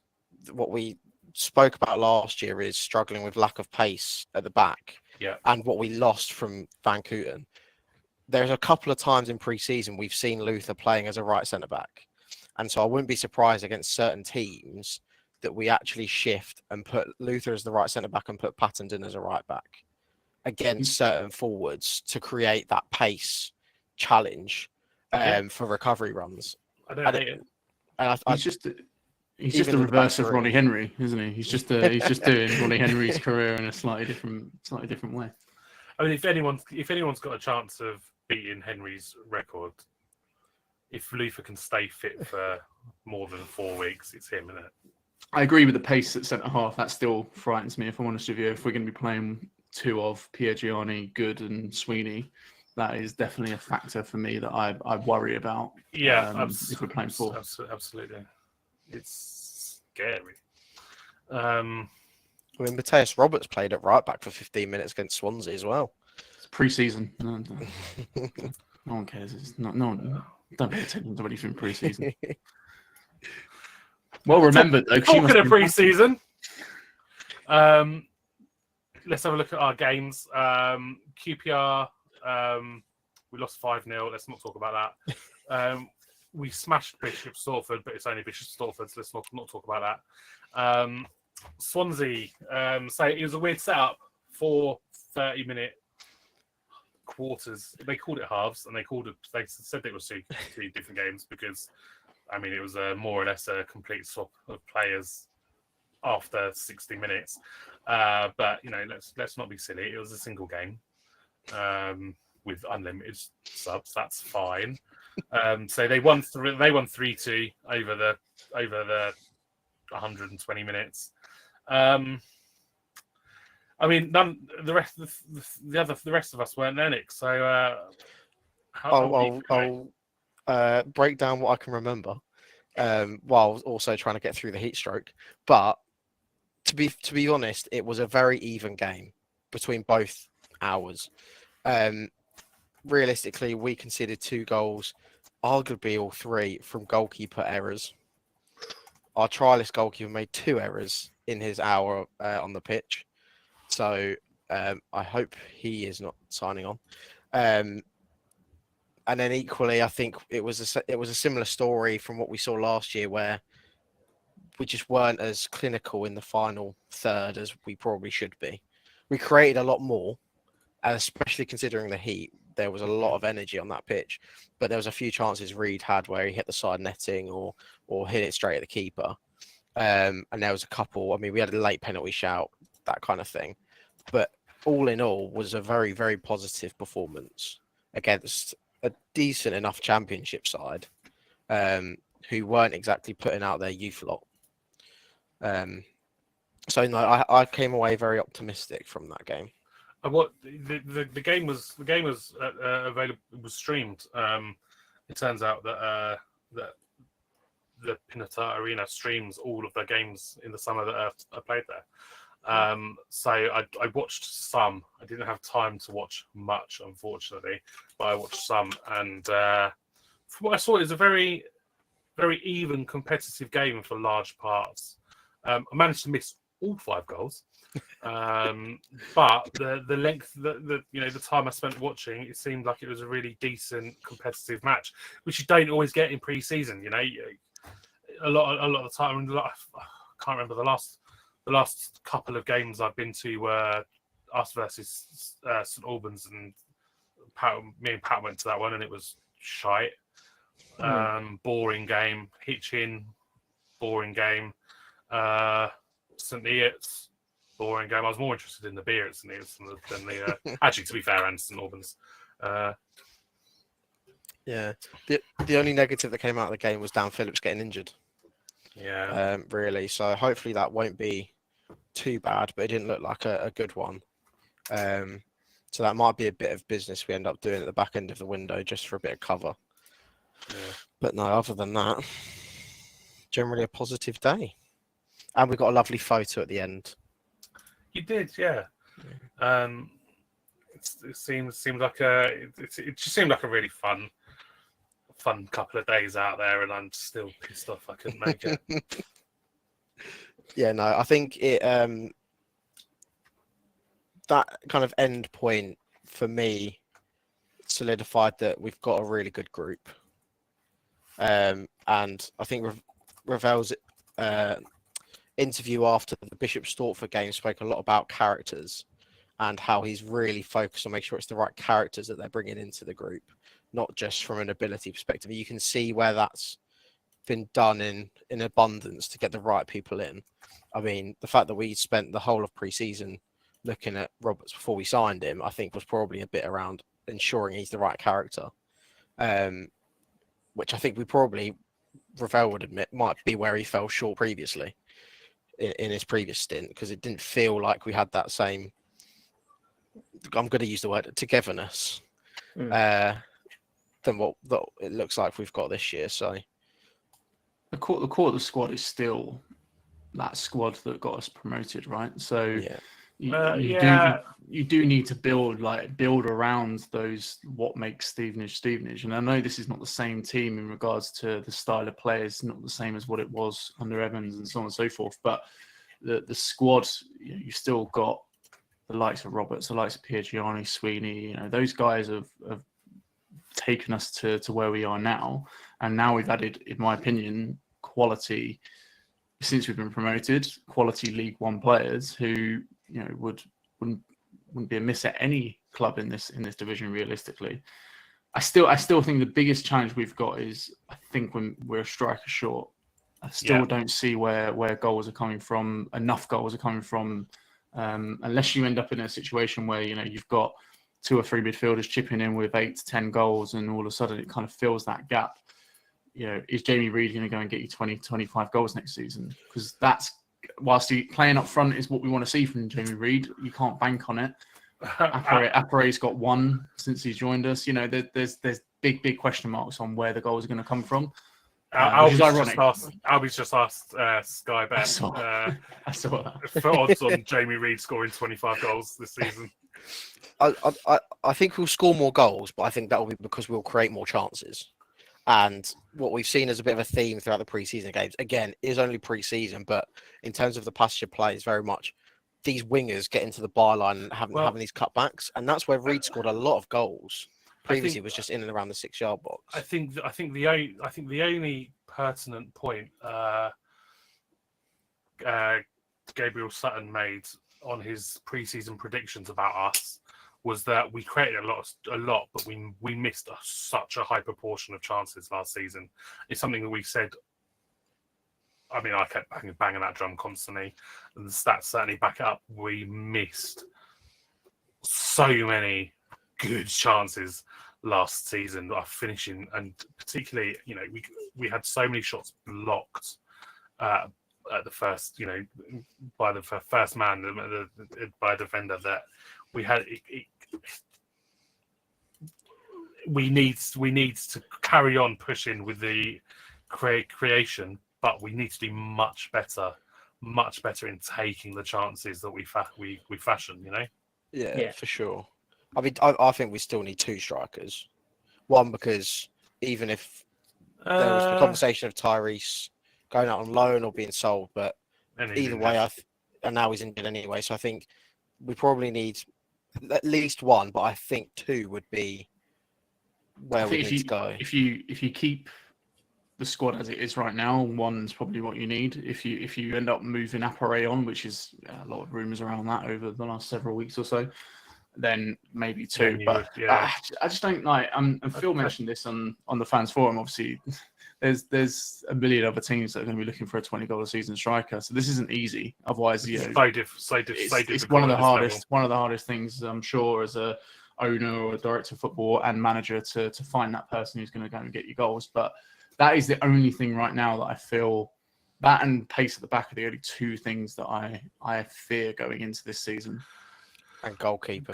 what we spoke about last year is struggling with lack of pace at the back. Yeah. And what we lost from Van Kooten. There's a couple of times in pre-season we've seen Luther playing as a right centre back, and so I wouldn't be surprised against certain teams that we actually shift and put Luther as the right centre back and put Pattendon as a right back against certain forwards to create that pace challenge for recovery runs. I don't hate it. He's just the reverse of Ronnie Henry, isn't he? He's just doing Ronnie Henry's career in a slightly different way. I mean, if anyone's got a chance of beating Henry's record, if Luther can stay fit for more than 4 weeks, it's him, isn't it? I agree with the pace at centre half. That still frightens me, if I'm honest with you. If we're going to be playing two of Piergiani, Good, and Sweeney, that is definitely a factor for me that I worry about. Yeah, if we're playing four. Absolutely. It's scary. I mean, Mateus Roberts played at right back for 15 minutes against Swansea as well. It's pre-season. No one cares. It's not. No one. Don't pay attention to anything pre-season. Well remembered though. Talking of pre-season, let's have a look at our games. QPR, we lost 5-0. Let's not talk about that. We smashed Bishop Stortford, but it's only Bishop Stortford, so let's not talk about that. Swansea, so it was a weird setup for 30-minute quarters. They called it halves, and they said it was two different games because, I mean, it was more or less a complete swap of players after 60 minutes. But you know, let's not be silly. It was a single game with unlimited subs. That's fine. So they won 3-2 over the 120 minutes. I mean, the rest of us weren't there, Nick. So I'll break down what I can remember, while also trying to get through the heat stroke. But to be honest, it was a very even game between both hours. Realistically, we conceded 2 goals, arguably all 3 from goalkeeper errors. Our trialist goalkeeper made 2 errors in his hour on the pitch. So I hope he is not signing on. And then equally, I think it was a similar story from what we saw last year, where we just weren't as clinical in the final third as we probably should be. We created a lot more, especially considering the heat. There was a lot of energy on that pitch, but there was a few chances Reed had where he hit the side netting or hit it straight at the keeper. And there was a couple. I mean, we had a late penalty shout, that kind of thing. But all in all, was a very, very positive performance against a decent enough championship side, who weren't exactly putting out their youth lot. So no, I came away very optimistic from that game. What the game was available. It was streamed. It turns out that the Pinata Arena streams all of their games in the summer that are played there. So I watched some. I didn't have time to watch much, unfortunately, but I watched some. And from what I saw, it was a very, very even, competitive game for large parts. I managed to miss all 5 goals, but the length, the time I spent watching, it seemed like it was a really decent, competitive match, which you don't always get in pre-season. You know, a lot of the time. I can't remember the last couple of games I've been to were us versus St Albans, and me and Pat went to that one, and it was shite. Boring game. Hitchin, boring game. St Neots, boring game. I was more interested in the beer at St Neots than the actually, to be fair, and St Albans. Yeah, the only negative that came out of the game was Dan Phillips getting injured. Yeah. Really. So hopefully that won't be too bad, but it didn't look like a good one. So that might be a bit of business we end up doing at the back end of the window just for a bit of cover. Yeah. But no, other than that, generally a positive day. And we got a lovely photo at the end. You did, yeah. It seemed like it just seemed like a really fun couple of days out there, and I'm still pissed off I couldn't make it. Yeah, no, I think it that kind of end point for me solidified that we've got a really good group. And I think Ravel's interview after the Bishop Stortford game spoke a lot about characters and how he's really focused on making sure it's the right characters that they're bringing into the group, not just from an ability perspective. You can see where that's been done in abundance to get the right people in. I mean, the fact that we spent the whole of pre-season looking at Roberts before we signed him, I think was probably a bit around ensuring he's the right character, which I think we probably, Ravel would admit, might be where he fell short previously. in his previous stint, because it didn't feel like we had that same. I'm going to use the word togetherness than what it looks like we've got this year. So the core of the squad is still that squad that got us promoted, right? So you do need to build around those what makes Stevenage. And I know this is not the same team in regards to the style of players, not the same as what it was under Evans and so on and so forth. But the squad, you've still got the likes of Roberts, the likes of Piergiani, Sweeney, those guys have taken us to where we are now. And now we've added, in my opinion, quality, since we've been promoted, quality League One players who, wouldn't be amiss at any club in this division realistically. I still think the biggest challenge we've got is, I think, when we're a striker short. I still don't see where goals are coming from, enough goals are coming from, unless you end up in a situation where you've got 2 or 3 midfielders chipping in with 8 to 10 goals, and all of a sudden it kind of fills that gap. Is Jamie Reid going to go and get you 20, 25 goals next season? Because that's, whilst playing up front is what we want to see from Jamie Reid, you can't bank on it. Appare's got 1 since he's joined us. There's big question marks on where the goals are going to come from. Albie's just asked Sky Bet I saw that. for odds on Jamie Reid scoring 25 goals this season. I think we'll score more goals, but I think that will be because we'll create more chances. And what we've seen as a bit of a theme throughout the pre-season games, again, is only pre-season, but in terms of the pasture play, is very much these wingers get into the byline and having these cutbacks, and that's where Reid scored a lot of goals. Previously, was just in and around the 6-yard box. I think the only pertinent point Gabriel Sutton made on his pre-season predictions about us was that we created a lot, but we missed such a high proportion of chances last season. It's something that we said. I mean, I kept banging that drum constantly, and the stats certainly back it up. We missed so many good chances last season of finishing, and particularly, we had so many shots blocked at the first, by the first man, by a defender, that we had. We need to carry on pushing with the creation, but we need to do much better in taking the chances that we fashion. Yeah, for sure. I mean, I think we still need 2 strikers. One, because even if there was the conversation of Tyrese going out on loan or being sold, but either way, and now he's injured anyway. So I think we probably need at least 1, but I think 2 would be where we need to go. If you keep the squad as it is right now, 1's probably what you need. If you end up moving Appare on, which is a lot of rumours around that over the last several weeks or so, then maybe 2. But I just don't like. And Phil mentioned this on the fans forum. Obviously, there's a million other teams that are going to be looking for a 20-goal a season striker. So this isn't easy. Otherwise, it's one of the hardest things, I'm sure, as a owner or a director of football and manager to find that person who's going to go and get you goals. But that is the only thing right now that I feel, that and pace at the back are the only 2 things that I fear going into this season. And goalkeeper.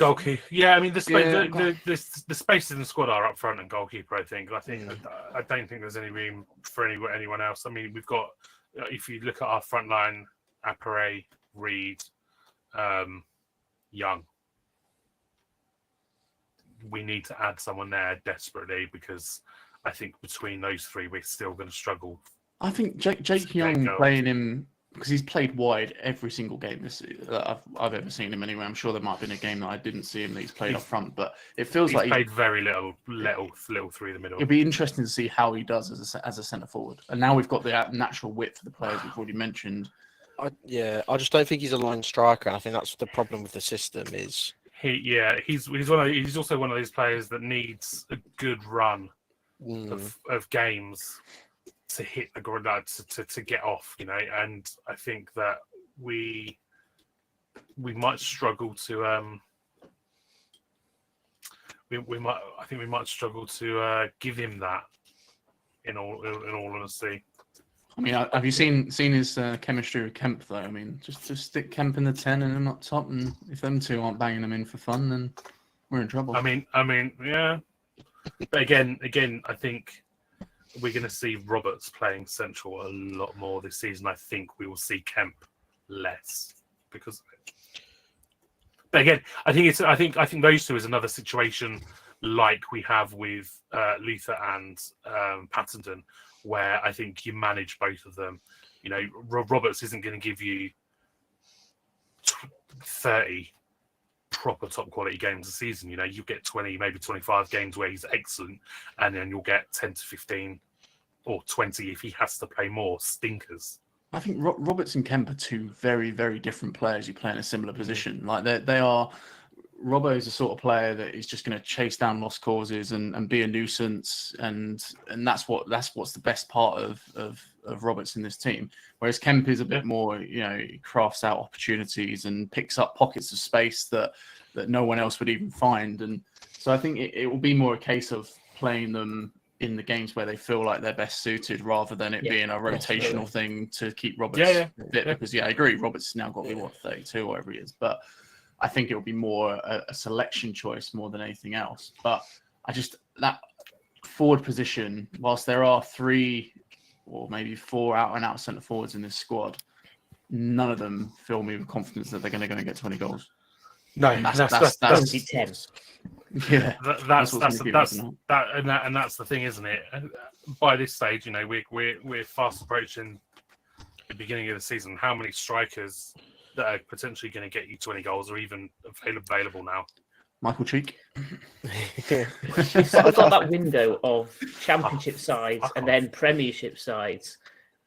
Yeah, I mean, the spaces in the squad are up front and goalkeeper. I don't think there's any room for anyone else. I mean, we've got, if you look at our front line, Appare, Reid, Young. We need to add someone there desperately, because I think between those 3, we're still going to struggle. I think Jake Young playing him, because he's played wide every single game I've ever seen him anyway. I'm sure there might have been a game that I didn't see him that he's played up front, but it feels like he's played very little through the middle. It'll be interesting to see how he does as a centre forward. And now we've got the natural width for the players we've already mentioned. I just don't think he's a line striker, and I think that's the problem with the system. Is he's also one of those players that needs a good run of games to hit the ground, to get off, and I think that we might struggle to we might struggle to give him that, in all honesty. I mean, have you seen his chemistry with Kemp though? I mean, just stick Kemp in the 10 and him up top, and if them two aren't banging them in for fun, then we're in trouble. I mean, yeah. But again, I think we're going to see Roberts playing central a lot more this season. I think we will see Kemp less because of it. But again, I think those two is another situation like we have with Luther and Patterson, where I think you manage both of them. You know, Roberts isn't going to give you 30 proper top quality games a season. You know, you get 20, maybe 25 games where he's excellent, and then you'll get 10 to 15 or 20 if he has to play more stinkers. I think Roberts and Kemp are two very, very different players who play in a similar position. Like they are. Robbo is the sort of player that is just going to chase down lost causes and be a nuisance, and that's what's the best part of Roberts in this team. Whereas Kemp is a bit more, you know, he crafts out opportunities and picks up pockets of space that no one else would even find. And so I think it will be more a case of playing them in the games where they feel like they're best suited, rather than it being a rotational thing to keep Roberts fit. Because I agree, Roberts now got to be 32 or whatever he is, but I think it will be more a selection choice more than anything else. But that forward position, whilst there are 3 or maybe 4 out-and-out centre forwards in this squad, none of them fill me with confidence that they're going to get 20 goals. No, that's 10. Yeah, that's the thing, isn't it? By this stage, you know, we're fast approaching the beginning of the season. How many strikers that are potentially going to get you 20 goals are even available now? Michael Cheek. We've sort of got that window of championship sides and then premiership sides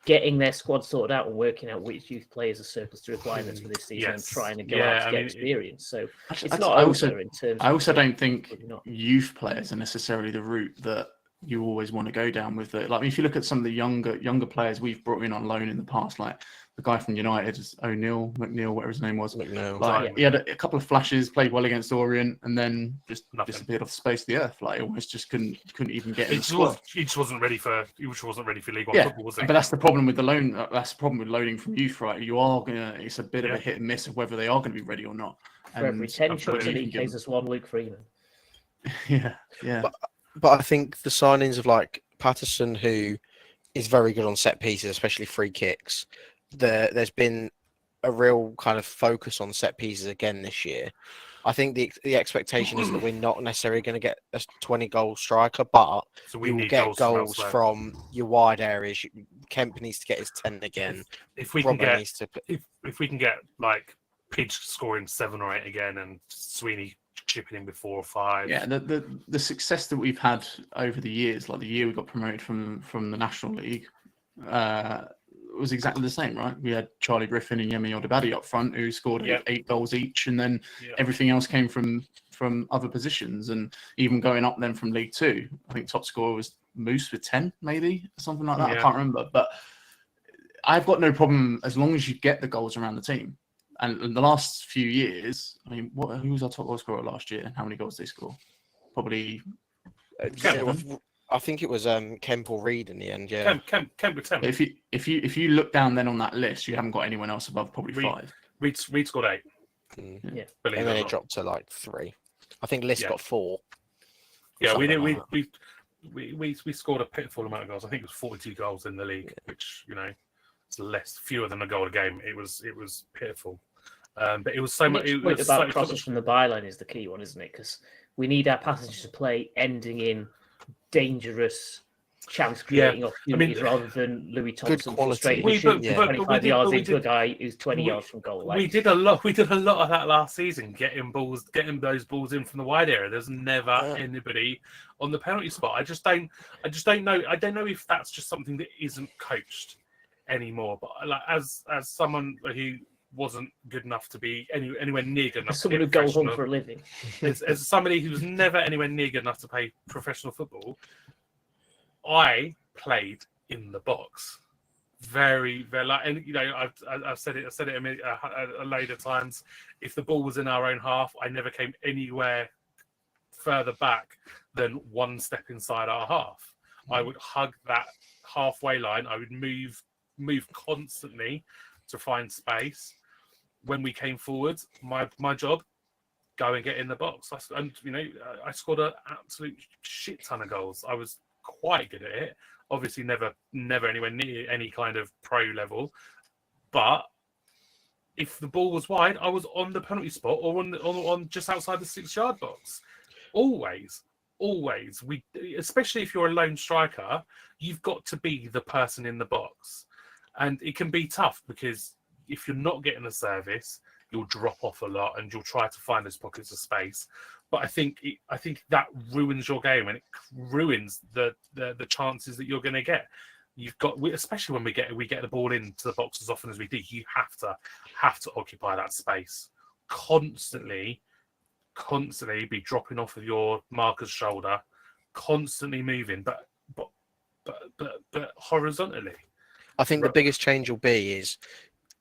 getting their squad sorted out and working out which youth players are surplus to requirements for this season and trying to go out to get experience. So it's not over in terms I also don't think youth players are necessarily the route that you always want to go down with it. Like if you look at some of the younger players we've brought in on loan in the past, like the guy from United, McNeil, whatever his name was. He had a couple of flashes, played well against Orient, and then just disappeared off the face of the earth. Like almost just couldn't even get in the squad. He just wasn't ready for League One football, was he? But that's the problem with the loan. That's the problem with loading from youth, right? It's a bit of a hit and miss of whether they are going to be ready or not. For every 10 shots he plays us one Luke Freeman. Yeah. But I think the signings of like Patterson, who is very good on set pieces, especially free kicks, there's been a real kind of focus on set pieces again this year. I think the expectation is that we're not necessarily going to get a 20-goal striker, but we will get goals from your wide areas. Kemp needs to get his 10 again. If we can get like Pidge scoring 7 or 8 again, and Sweeney chipping in with 4 or 5. Yeah, the success that we've had over the years, like the year we got promoted from the National League, was exactly the same, right? We had Charlie Griffin and Yemi Odebadi up front, who scored 8 goals each, and then everything else came from other positions, and even going up then from League Two, I think top scorer was Moose with 10, maybe something like that. I can't remember, but I've got no problem as long as you get the goals around the team. And in the last few years, I mean, who was our top goal scorer last year? How many goals did they score? Probably. I think it was Kemp or Reed in the end. Yeah, Kemp with 10. If you look down then on that list, you haven't got anyone else above probably 5. Reed scored 8. Yeah, and then it dropped to like 3. I think List got 4. Yeah, we did. We scored a pitiful amount of goals. I think it was 42 goals in the league, which it's fewer than a goal a game. It was pitiful. But it was so much. It was about crosses from the byline is the key one, isn't it? Because we need our passages to play ending in dangerous chance creating opportunities rather than Louis Thompson frustrating 25 yards into a guy who's 20 yards from goal. We did a lot of that last season, getting those balls in from the wide area. There's never anybody on the penalty spot. I just don't know. I don't know if that's just something that isn't coached anymore. But like as someone who wasn't good enough to be anywhere near good enough. Someone who goes home for a living. as somebody who was never anywhere near good enough to play professional football, I played in the box. Very, very, and I've said it a load of times. If the ball was in our own half, I never came anywhere further back than one step inside our half. I would hug that halfway line. I would move move constantly to find space. When we came forward, my job, go and get in the box. And I scored an absolute shit ton of goals. I was quite good at it. Obviously, never anywhere near any kind of pro level. But if the ball was wide, I was on the penalty spot or on just outside the 6-yard box. Always. Especially if you're a lone striker, you've got to be the person in the box, and it can be tough because if you're not getting a service, you'll drop off a lot and you'll try to find those pockets of space. But I think that ruins your game, and it ruins the chances that you're going to get. You've got, especially when we get the ball into the box as often as we do, you have to occupy that space constantly be dropping off of your marker's shoulder, constantly moving, but horizontally. I think the biggest change will be is,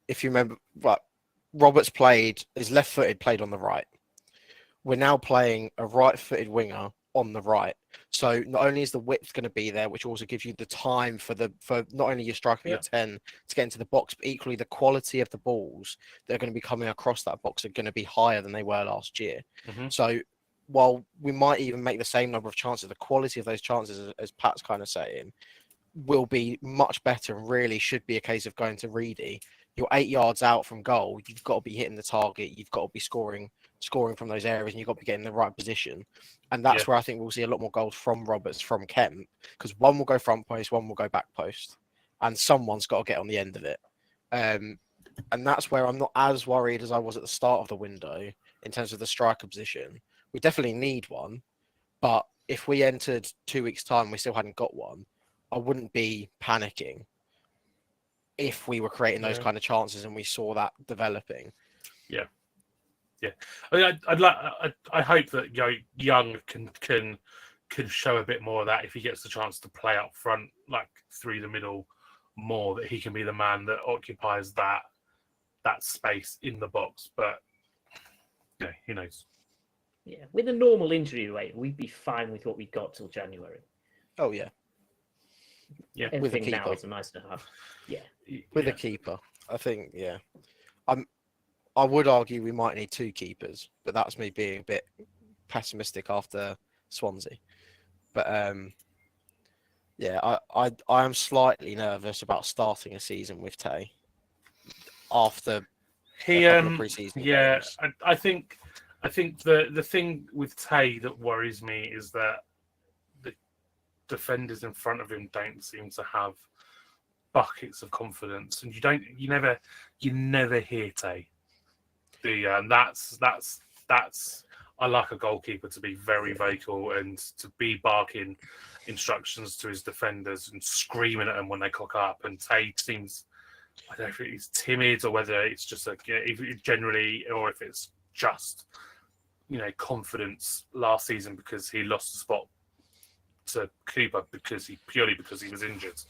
if you remember, Roberts is left-footed, played on the right. We're now playing a right-footed winger on the right. So not only is the width going to be there, which also gives you the time for not only your striker, your 10 to get into the box, but equally the quality of the balls that are going to be coming across that box are going to be higher than they were last year. Mm-hmm. So while we might even make the same number of chances, the quality of those chances, as Pat's kind of saying, will be much better, and really should be a case of going to Reedy. You're 8 yards out from goal. You've got to be hitting the target. You've got to be scoring from those areas, and you've got to be getting in the right position. And that's where I think we'll see a lot more goals from Roberts, from Kemp, because one will go front post, one will go back post, and someone's got to get on the end of it. And that's where I'm not as worried as I was at the start of the window in terms of the striker position. We definitely need one, but if we entered 2 weeks' time, we still hadn't got one, I wouldn't be panicking if we were creating those kind of chances and we saw that developing. Yeah. I mean, I hope that Young can show a bit more of that if he gets the chance to play up front, like through the middle more, that he can be the man that occupies that space in the box. But who knows? Yeah, with a normal injury rate, we'd be fine with what we got till January. Oh yeah. Yeah, everything now is nice to have. Yeah, with a keeper, I think. I would argue we might need 2 keepers, but that's me being a bit pessimistic after Swansea. But I am slightly nervous about starting a season with Tay after a couple of pre-season games. I think the thing with Tay that worries me is that the defenders in front of him don't seem to have buckets of confidence, and you never hear Tay. And that's I like a goalkeeper to be very vocal and to be barking instructions to his defenders and screaming at them when they cock up. And Tay seems, I don't know if he's timid or whether it's just generally, or if it's just confidence last season because he lost the spot to Cooper because he was injured.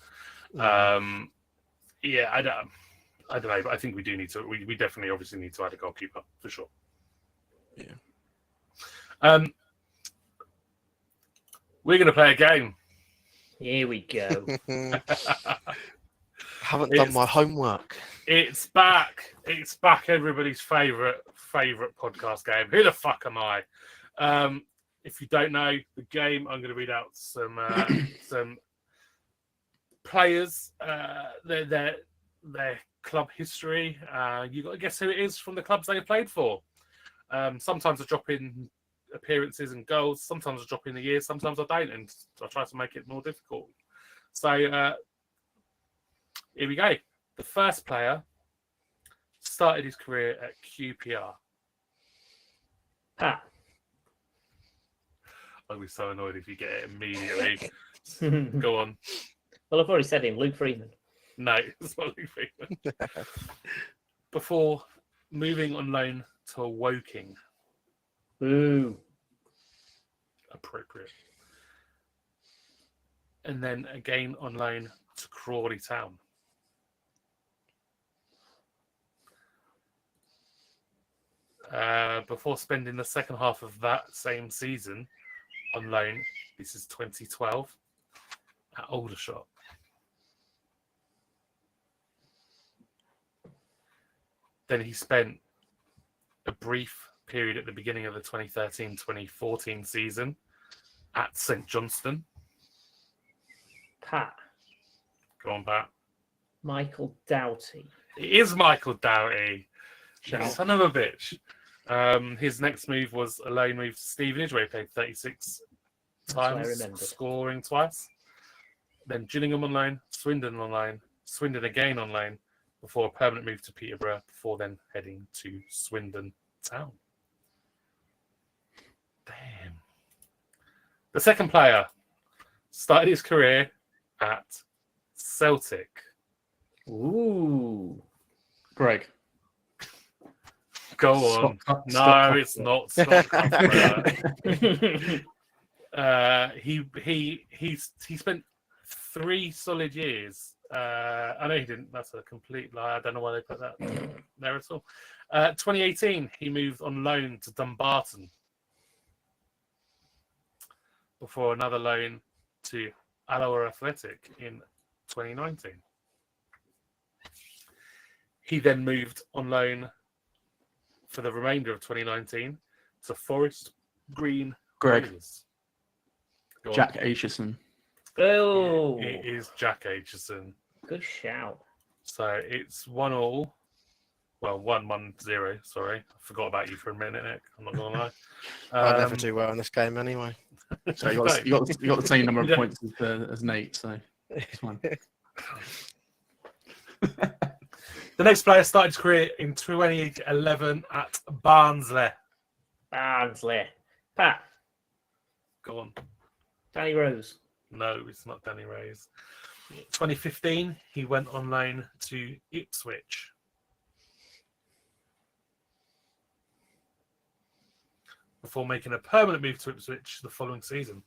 I don't know, but I think we do need to. We definitely, obviously, need to add a goalkeeper for sure. Yeah. We're going to play a game. Here we go. Haven't done my homework. It's back. It's back. Everybody's favorite podcast game. Who the fuck am I? If you don't know the game, I'm going to read out some players. Their club history. You got to guess who it is from the clubs they played for. Sometimes I drop in appearances and goals. Sometimes I drop in the years. Sometimes I don't, and I try to make it more difficult. So here we go. The first player started his career at QPR. Pat. I'll be so annoyed if you get it immediately. Go on. Well, I've already said him, Luke Freeman. No, it's not Luke Freeman. Before moving on loan to Woking. Ooh. Appropriate. And then again on loan to Crawley Town. Before spending the second half of that same season on loan, this is 2012, at Aldershot. Then he spent a brief period at the beginning of the 2013-2014 season at St Johnstone. Pat. Go on, Pat. Michael Doughty. It is Michael Doughty. Shout. Son of a bitch. His next move was a loan move to Stevenage, where he played 36 That's what I times, remembered. scoring twice. Then Gillingham on loan, Swindon on loan, Swindon again on loan, before a permanent move to Peterborough, before then heading to Swindon Town. Damn. The second player started his career at Celtic. Ooh. Greg. Go on. No, it's not Scott Cuthbert. He spent 3 solid years. I know he didn't. That's a complete lie. I don't know why they put that there at all. 2018, he moved on loan to Dumbarton before another loan to Alloa Athletic in 2019. He then moved on loan for the remainder of 2019 to Forest Green. Greg. Rovers. Go on. Jack Aitchison. Oh, It is Jack Aitchison. good shout. So it's 1-1. Well, 1-0. Sorry, I forgot about you for a minute, Nick. I'm not gonna lie. I never do well in this game anyway. So you got the same number of points as Nate. So it's fine. The next player started his career in 2011 at Barnsley. Barnsley. Pat. Go on. Danny Rose. No, it's not Danny Rose. 2015, he went on loan to Ipswich. Before making a permanent move to Ipswich the following season.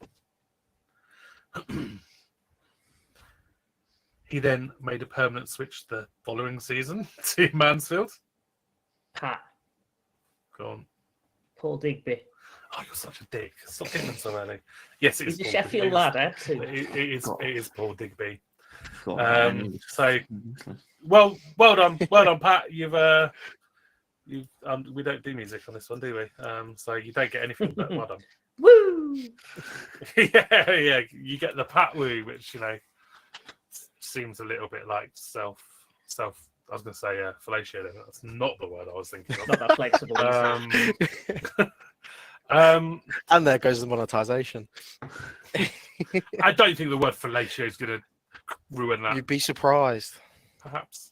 He then made a permanent switch the following season to Mansfield. Pat. Go on. Paul Digby. Oh, you're such a dick. Stop getting them so early. Yes, it is. He's a Paul Sheffield Digby. lad, eh? Too. It is Paul Digby. God, So, well done, Pat. We don't do music on this one, do we? So you don't get anything. But well done. Woo! yeah. You get the Pat woo, which seems a little bit like self. I was going to say fellatio. That's not the word I was thinking of. Not that flexible. And there goes the monetization. I don't think the word fellatio is going to ruin that. You'd be surprised. Perhaps.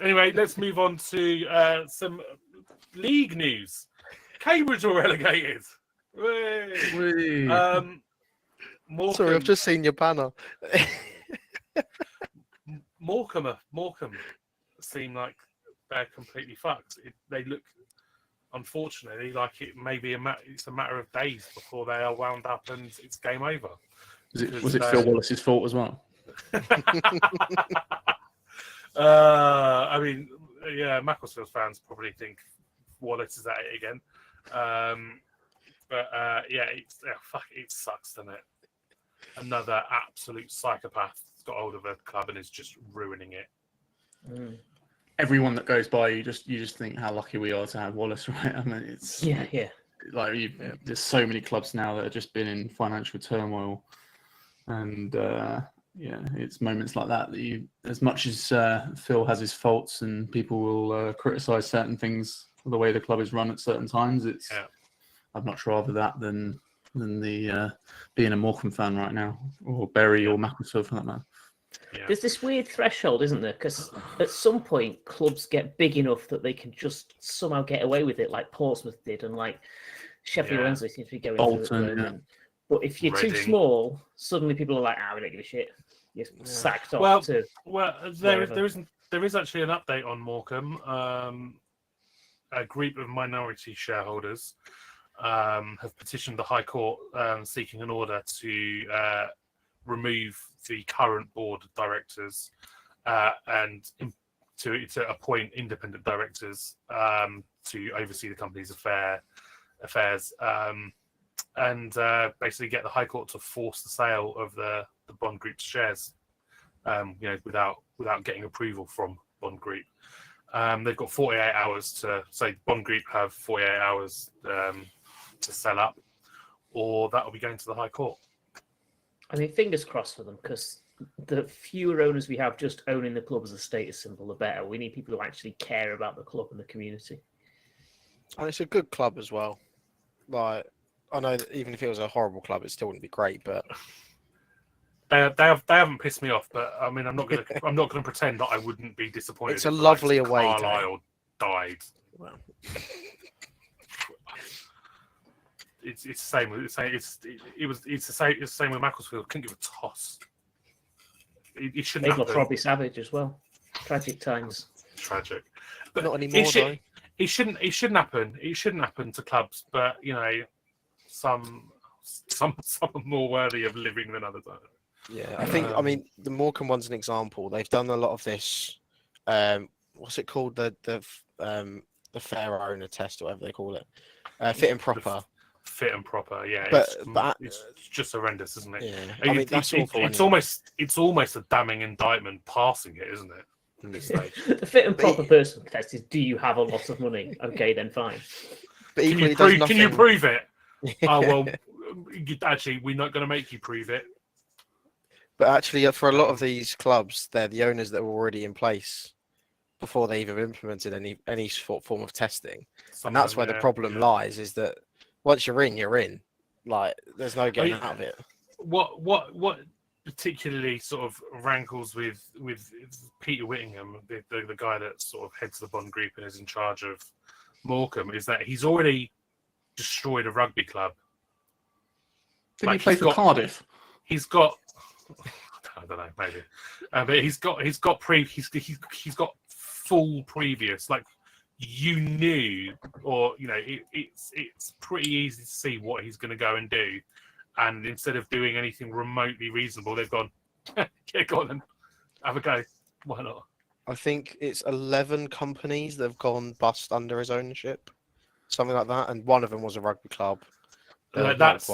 Anyway, let's move on to some league news. Cambridge were relegated. Whey! Morecambe, Sorry, I've just seen your banner. Morecambe seem like they're completely fucked. They look, unfortunately, like it may be it's a matter of days before they are wound up and it's game over. Was it Phil Wallace's fault as well? I mean, yeah, Macclesfield fans probably think Wallace is at it again. It sucks, doesn't it? Another absolute psychopath got hold of a club and is just ruining it. Mm. Everyone that goes by, you just think how lucky we are to have Wallace, right? I mean, it's Yeah. like there's so many clubs now that have just been in financial turmoil, and it's moments like that you, as much as Phil has his faults and people will criticise certain things, the way the club is run at certain times, I'd much rather that than the being a Morecambe fan right now, or Bury or Macclesfield for that matter. Yeah. There's this weird threshold, isn't there? Because at some point, clubs get big enough that they can just somehow get away with it, like Portsmouth did, and like Sheffield Wednesday seems to be going through it at the moment. But if you're too Reading. small, suddenly people are like, we don't give a shit. You're sacked off Well, to there wherever. is actually an update on Morecambe. A group of minority shareholders have petitioned the High Court seeking an order to remove the current board of directors and to appoint independent directors to oversee the company's affairs and basically get the High Court to force the sale of the Bond Group's shares, without getting approval from Bond Group. They've got 48 hours to say Bond Group have 48 hours to sell up, or that will be going to the High Court. I mean, fingers crossed for them, because the fewer owners we have just owning the club as a status symbol, the better. We need people who actually care about the club and the community. And it's a good club as well. Like, I know that even if it was a horrible club, it still wouldn't be great. But They haven't pissed me off. But I mean, I'm not gonna pretend that I wouldn't be disappointed. It's a if the lovely likes of away day. Carlisle died. well, It's the same. It's the same with Macclesfield. Couldn't give a toss. It shouldn't They've lost happen. Robbie Savage as well. Tragic times. Tragic. But not anymore, though. it shouldn't happen. It shouldn't happen to clubs. But you know, some are more worthy of living than others. Yeah, I think. I mean, the Morecambe one's an example. They've done a lot of this. What's it called? The fair owner test, or whatever they call it. Fit and proper. Fit and proper, yeah. But it's just horrendous, isn't it? Yeah, I mean that's awful. It's almost a damning indictment passing it, isn't it? At this stage. The fit and proper person test is: do you have a lot of money? Okay, then fine. But Can you prove it? Oh well, actually, we're not going to make you prove it. But actually, for a lot of these clubs, they're the owners that were already in place before they even implemented any form of testing, and that's where the problem lies. Is that once you're in, you're in. Like, there's no getting out of it. What particularly sort of rankles with Peter Whittingham, the guy that sort of heads the Bond Group and is in charge of Morecambe, is that he's already destroyed a rugby club. Didn't he play for Cardiff? He's got, I don't know, maybe, but he's got full previous, like, you knew, or you know, it's pretty easy to see what he's going to go and do, and instead of doing anything remotely reasonable, they've gone, yeah, go on and have a go. Why not? I think it's 11 companies that have gone bust under his ownership, something like that, and one of them was a rugby club. That's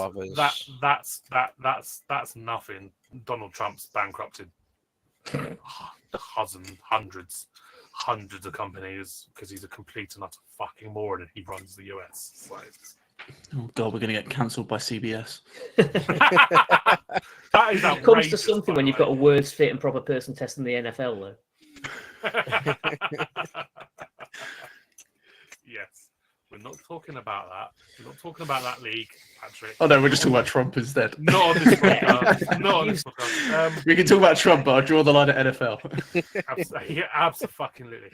nothing. Donald Trump's bankrupted hundreds of companies because he's a complete and utter fucking moron and he runs the US. So Oh god, we're going to get cancelled by CBS. that is It comes to something when you've got a worse fit and proper person test in the NFL, though. Yes, we're not talking about that. We're not talking about that league, Patrick. Oh no, we're just talking about Trump instead. Not on this podcast. Not on this podcast. We can talk about Trump, but I'll draw the line at NFL. Yeah, absolutely.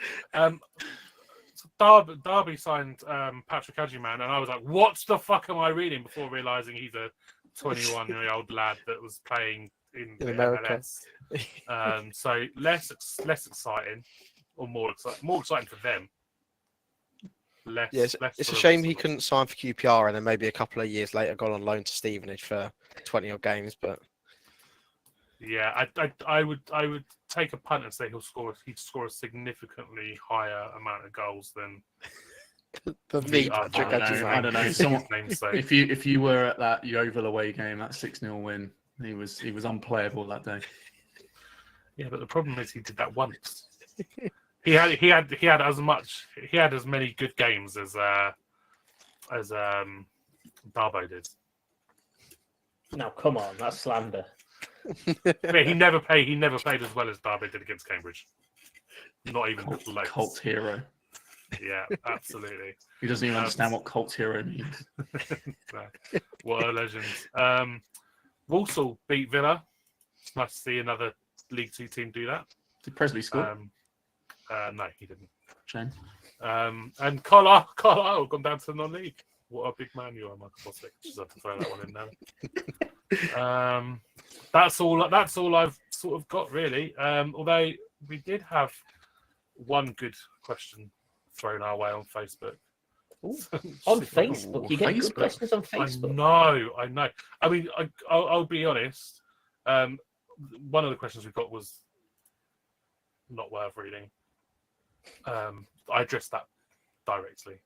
Derby signed Patrick Adjuman, and I was like, "What the fuck am I reading?" Before realizing he's a 21-year-old lad that was playing in America. MLS. So less exciting, or more exciting for them. Yes, it's a shame he couldn't sign for QPR and then maybe a couple of years later gone on loan to Stevenage for 20 odd games. But yeah, I would take a punt and say he'd score a significantly higher amount of goals than me, I don't know. If you were at that Yeovil away game, that 6-0 win, he was unplayable that day. Yeah, but the problem is he did that once. He had as many good games as Darbo did. Now, come on, that's slander. He never played as well as Darbo did against Cambridge. Not even close. Cult hero. Yeah, absolutely. He doesn't even understand what cult hero means. No. What a legend. Walsall beat Villa. It's nice to see another League Two team do that. Did Presley score? No, he didn't. Shame. And Carlisle gone down to the non-league. What a big man you are, Michael Boswick. Just have to throw that one in there. That's all I've sort of got, really. Although we did have one good question thrown our way on Facebook. Ooh, on Facebook, you get good questions on Facebook. I know. I mean, I'll be honest. One of the questions we got was not worth reading. I addressed that directly.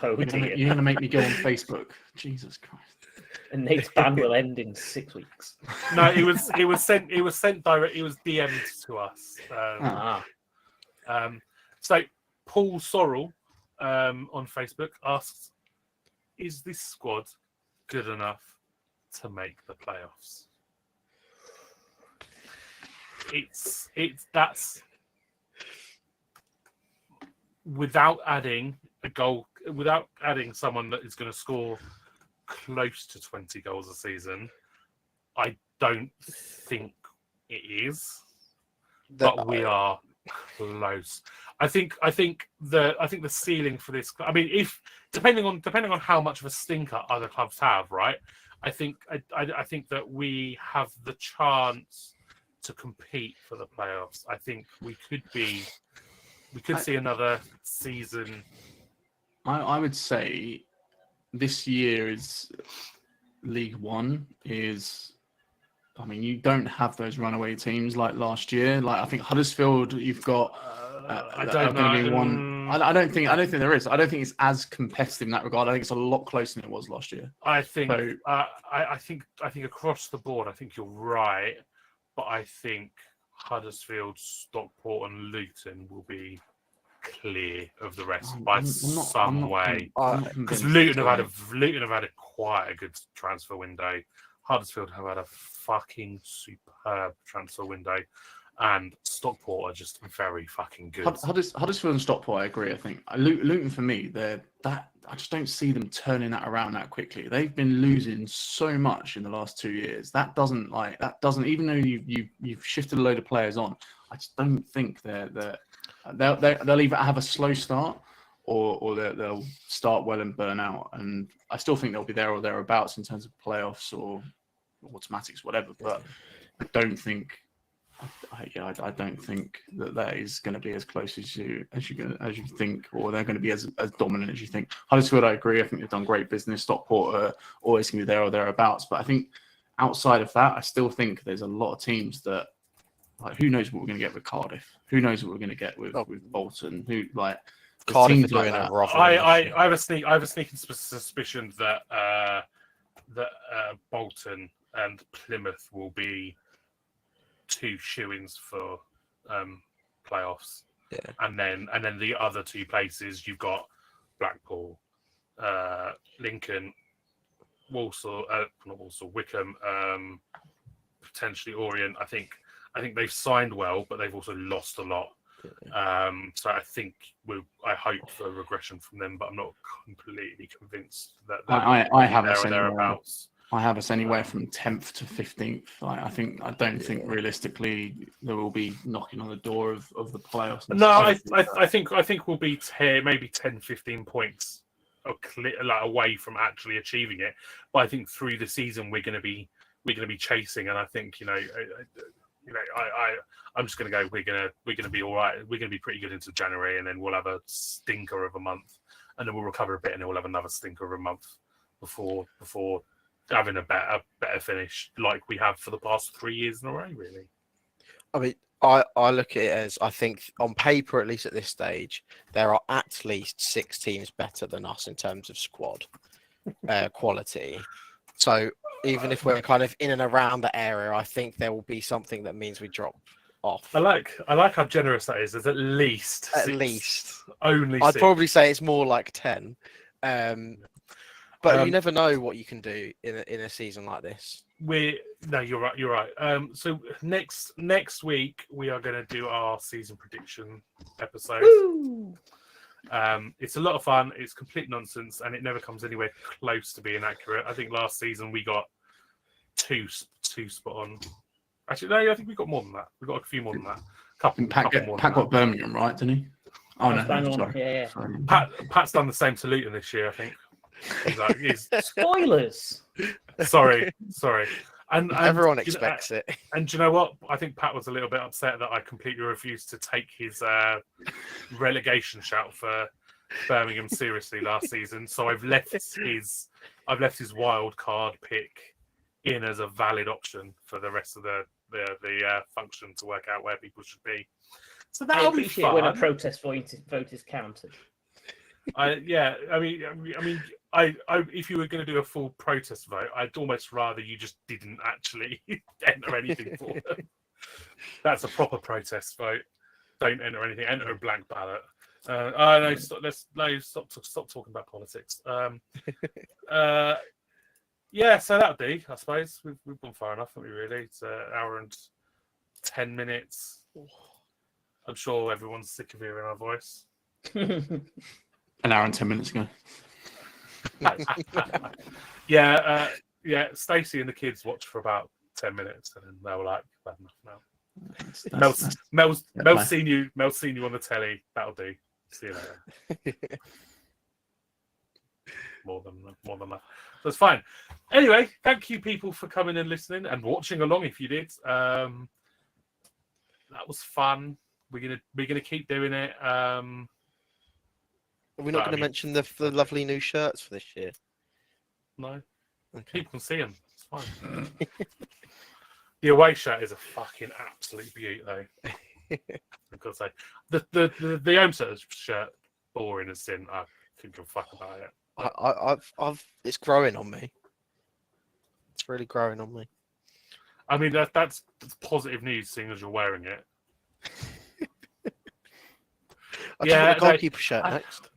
Oh you're dear. going to make me go on Facebook. Jesus Christ. And Nate's ban will end in 6 weeks. No, it was sent direct. It was DM'd to us. So Paul Sorrell on Facebook asks, "Is this squad good enough to make the playoffs?" That's without adding a goal, without adding someone that is going to score close to 20 goals a season. I don't think it is, but we are close. I think the ceiling for this. I mean, if depending on how much of a stinker other clubs have, right? I think that we have the chance to compete for the playoffs. I think we could see another season. I would say this year is League One is. I mean, you don't have those runaway teams like last year. Like I think Huddersfield, you've got. I don't know. I don't think there is. I don't think it's as competitive in that regard. I think it's a lot closer than it was last year. I think. So, I think across the board, I think you're right, but I think Huddersfield, Stockport, and Luton will be clear of the rest by some way. Because Luton have had quite a good transfer window. Huddersfield have had a fucking superb transfer window, and Stockport are just very fucking good. Huddersfield and Stockport, I agree. I think Luton for me, I just don't see them turning that around that quickly. They've been losing so much in the last 2 years. That doesn't even though you've shifted a load of players on, I just don't think they'll either have a slow start or they'll start well and burn out. And I still think they'll be there or thereabouts in terms of playoffs or automatics, whatever. But I don't think, I don't think that is going to be as close as you think, or they're going to be as dominant as you think. Huddersfield, I agree. I think they've done great business. Stockport are always going to be there or thereabouts. But I think outside of that, I still think there's a lot of teams that. Like, who knows what we're going to get with Cardiff? Who knows what we're going to get with Bolton? Cardiff are doing a rough. I have a sneaking suspicion that Bolton and Plymouth will be two shoo-ins for playoffs. Yeah, and then the other two places you've got Blackpool, Lincoln, Walsall, not Walsall, Wickham, potentially Orient. I think they've signed well, but they've also lost a lot. So I hope for regression from them, but I'm not completely convinced that I have us thereabouts. I have us anywhere from 10th to 15th. I don't think realistically they will be knocking on the door of the playoffs. No, I think we'll be maybe 10, 15 points away from actually achieving it. But I think through the season we're going to be chasing, and I think I'm just going to go. We're going to be all right. We're going to be pretty good into January, and then we'll have a stinker of a month, and then we'll recover a bit, and then we'll have another stinker of a month before having a better finish like we have for the past 3 years in a row. Really, I mean, I look at it as, I think on paper, at least at this stage, there are at least 6 teams better than us in terms of squad quality. So even if we're kind of in and around the area, I think there will be something that means we drop off. I like how generous that is. There's at least only. I'd 6. probably say it's more like 10. But you never know what you can do in a season like this. You're right. So next week we are going to do our season prediction episode. Woo! It's a lot of fun. It's complete nonsense, and it never comes anywhere close to being accurate. I think last season we got two spot on. Actually, no, I think we got more than that. We got a few more than that. Pat got Birmingham right, didn't he? Oh no, sorry. Yeah. Sorry. Pat's done the same to Luton this year, I think. Spoilers. Sorry. And everyone expects it. And do you know what? I think Pat was a little bit upset that I completely refused to take his relegation shout for Birmingham seriously last season. So I've left his wild card pick in as a valid option for the rest of the function to work out where people should be. So that'll be fun. When a protest vote is counted. If you were going to do a full protest vote, I'd almost rather you just didn't actually enter anything for them. That's a proper protest vote. Don't enter anything. Enter a blank ballot. No, stop talking about politics. Yeah, so that'll do. I suppose we've gone far enough, haven't we? Really, it's an hour and 10 minutes. I'm sure everyone's sick of hearing our voice. An hour and 10 minutes ago. Yeah, Stacey and the kids watched for about 10 minutes, and then they were like, "I've had enough now." Mel's seen you on the telly. That'll do. See you later. More than that. That's fine. Anyway, thank you people for coming and listening and watching along. If you did, that was fun. We're gonna keep doing it. Are we not going to mention the lovely new shirts for this year? No, Okay. people can see them. It's fine. The away shirt is a fucking absolute beauty, though. I've got to say, the home shirt, boring as sin. I couldn't give a fuck about it. It's growing on me. It's really growing on me. I mean, that's positive news, seeing as you're wearing it. I just want a goalkeeper shirt next.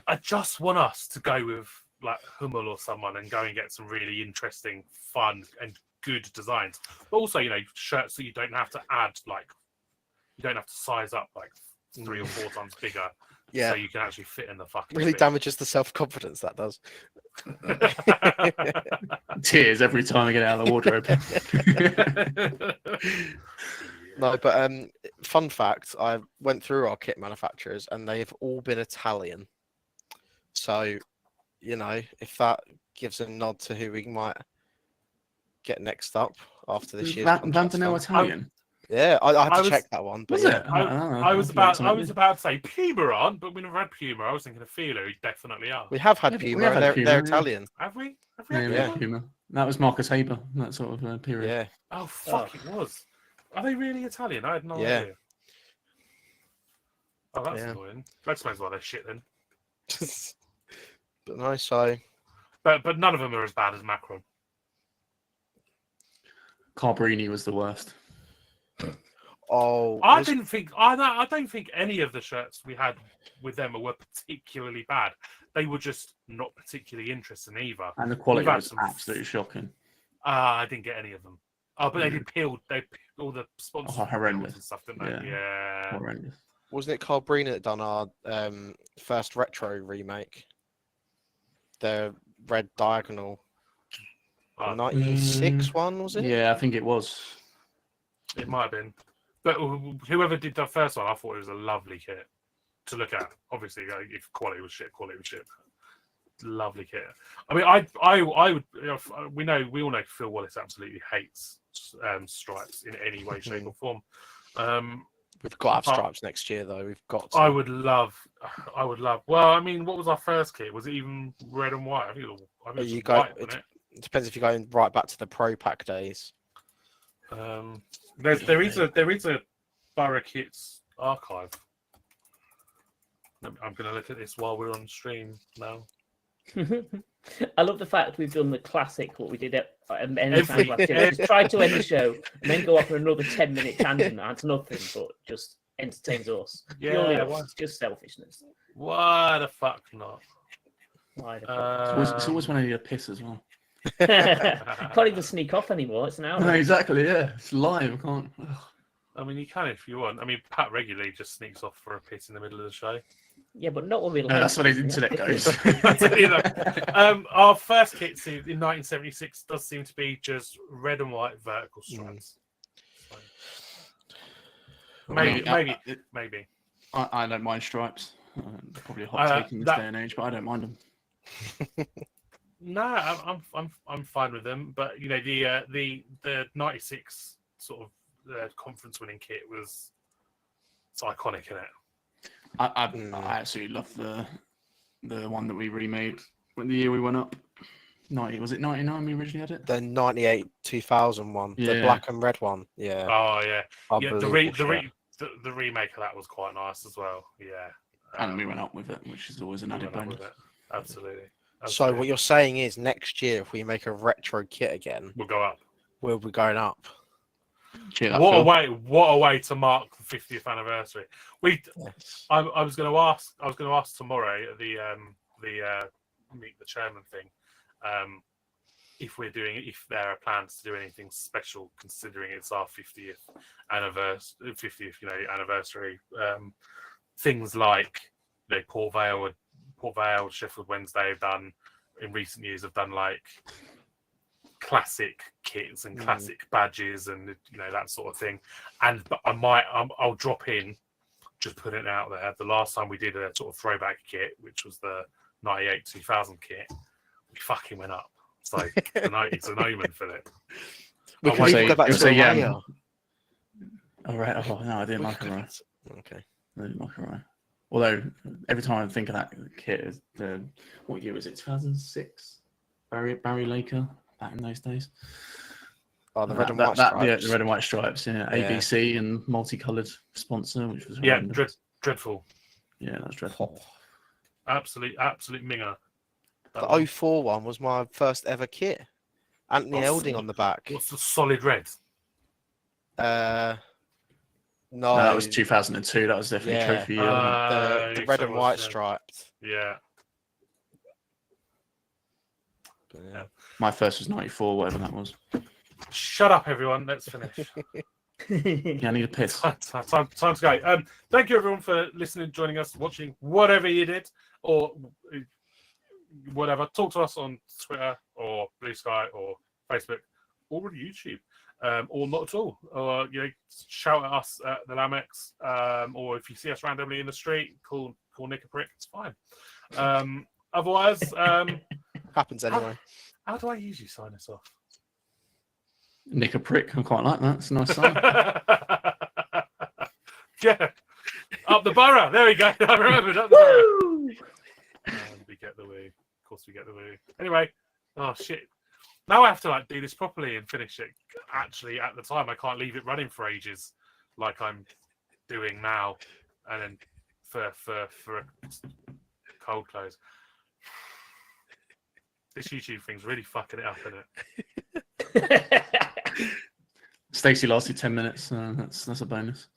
I just want us to go with like Hummel or someone and go and get some really interesting, fun, and good designs. But also, shirts that you don't have to add, like you don't have to size up like 3 or 4 times bigger. Yeah. So you can actually fit in the fucking. Really fit. damages the self-confidence that does. Tears every time I get out of the wardrobe. No, but fun fact, I went through our kit manufacturers and they've all been Italian. So, if that gives a nod to who we might get next up after this year's Vantanel Italian. Yeah, I had to check that one. But Was yeah. it? I was about to say Puma aren't, but we never had Puma. I was thinking of Fila, who definitely are. We have had Puma, and they're Italian. Have we? Yeah, Puma. That was Marcus Haber, that sort of period. Yeah. Oh, fuck, it was. Are they really Italian? I had no idea. Oh, that's annoying. That explains why they're shit then. But no, so... But none of them are as bad as Macron. Carbrini was the worst. Oh, I don't think any of the shirts we had with them were particularly bad. They were just not particularly interesting either. And the quality was absolutely shocking. I didn't get any of them. Oh, but they did peel. They all the sponsors horrendous and stuff, didn't they? Yeah. Horrendous. Wasn't it Carl Breen that done our first retro remake? The red diagonal. 96 one, was it? Yeah, I think it was. It might have been. But whoever did the first one, I thought it was a lovely kit to look at. Obviously, if quality was shit. Lovely kit. I mean, I would. We all know Phil Wallace absolutely hates stripes in any way, shape, or form. We've got to have stripes next year, though. We've got to. I would love. Well, I mean, what was our first kit? Was it even red and white? I think it was white, wasn't it? It depends if you're going right back to the Pro Pack days. There is a Boro Kits archive. I'm going to look at this while we're on stream now. I love the fact we've done the classic what we did at any time last year. Just try to end the show and then go off for another 10-minute tangent. That's nothing, but just entertains us. Yeah, it's just selfishness. Why the fuck not? Why the fuck? It's always when I need a piss as well. Can't even sneak off anymore. It's an hour. No, exactly. Yeah, it's live. I can't. I mean, you can if you want. I mean, Pat regularly just sneaks off for a piss in the middle of the show. Yeah, but not when we. No, that's when his internet goes. Our first kit in 1976 does seem to be just red and white vertical stripes. So, maybe. I don't mind stripes. Probably a hot take in this day and age, but I don't mind them. No, I'm fine with them. But the 96 sort of conference winning kit it's iconic, isn't it? I absolutely love the one that we remade when the year we went up. Was it 99 we originally had it? The 98 2000 one, the black and red one. Yeah. Oh yeah. The remake of that was quite nice as well. Yeah. And we went up with it, which is always an added bonus. Absolutely. So what you're saying is next year, if we make a retro kit again, we'll go up. We'll be going up. Cheer up, What a Phil. way! What a way to mark the 50th anniversary. Yes. I was going to ask. I was going to ask tomorrow at the meet the chairman thing, if there are plans to do anything special, considering it's our 50th anniversary. Things like Port Vale, Sheffield Wednesday have done in recent years like classic kits and classic badges and that sort of thing. But I'll drop in, just put it out there. The last time we did a sort of throwback kit, which was the 98-2000 kit, we fucking went up. So it's an omen for it. We Oh, can wait, even go back it to was a Araya. Oh, right. Oh, no, I didn't like Araya. Okay. I didn't like Araya. Although, every time I think of that kit, what year was it? 2006? Barry Laker, back in those days. Oh, the red and white stripes. Yeah, the red and white stripes, yeah. Yeah. ABC and multicoloured sponsor, which was Yeah, horrendous. dreadful. Yeah, that's dreadful. Absolute minger. The 04 one was my first ever kit. Anthony Elding on the back. What's the solid red? No, No, that was 2002. That was definitely Yeah. trophy year. Wasn't the red and white striped. Yeah. Yeah. My first was 94, whatever that was. Shut up, everyone. Let's finish. Yeah, I need a piss. time to go. Thank you, everyone, for listening, joining us, watching, whatever you did, or whatever. Talk to us on Twitter or Blue Sky or Facebook or YouTube, or not at all. Or shout at us at the Lamex, or if you see us randomly in the street, call Nick a prick. It's fine. Otherwise, Happens anyway. how do I usually sign us off? Nick a prick. I quite like that. It's a nice sign. Yeah, up the Boro. There we go. I remembered up the Boro. And we get the woo. Of course, we get the woo. Anyway, oh shit. Now I have to do this properly and finish it. Actually, at the time, I can't leave it running for ages, like I'm doing now, and then for a cold close. This YouTube thing's really fucking it up, isn't it? Stacey lasted 10 minutes. That's a bonus.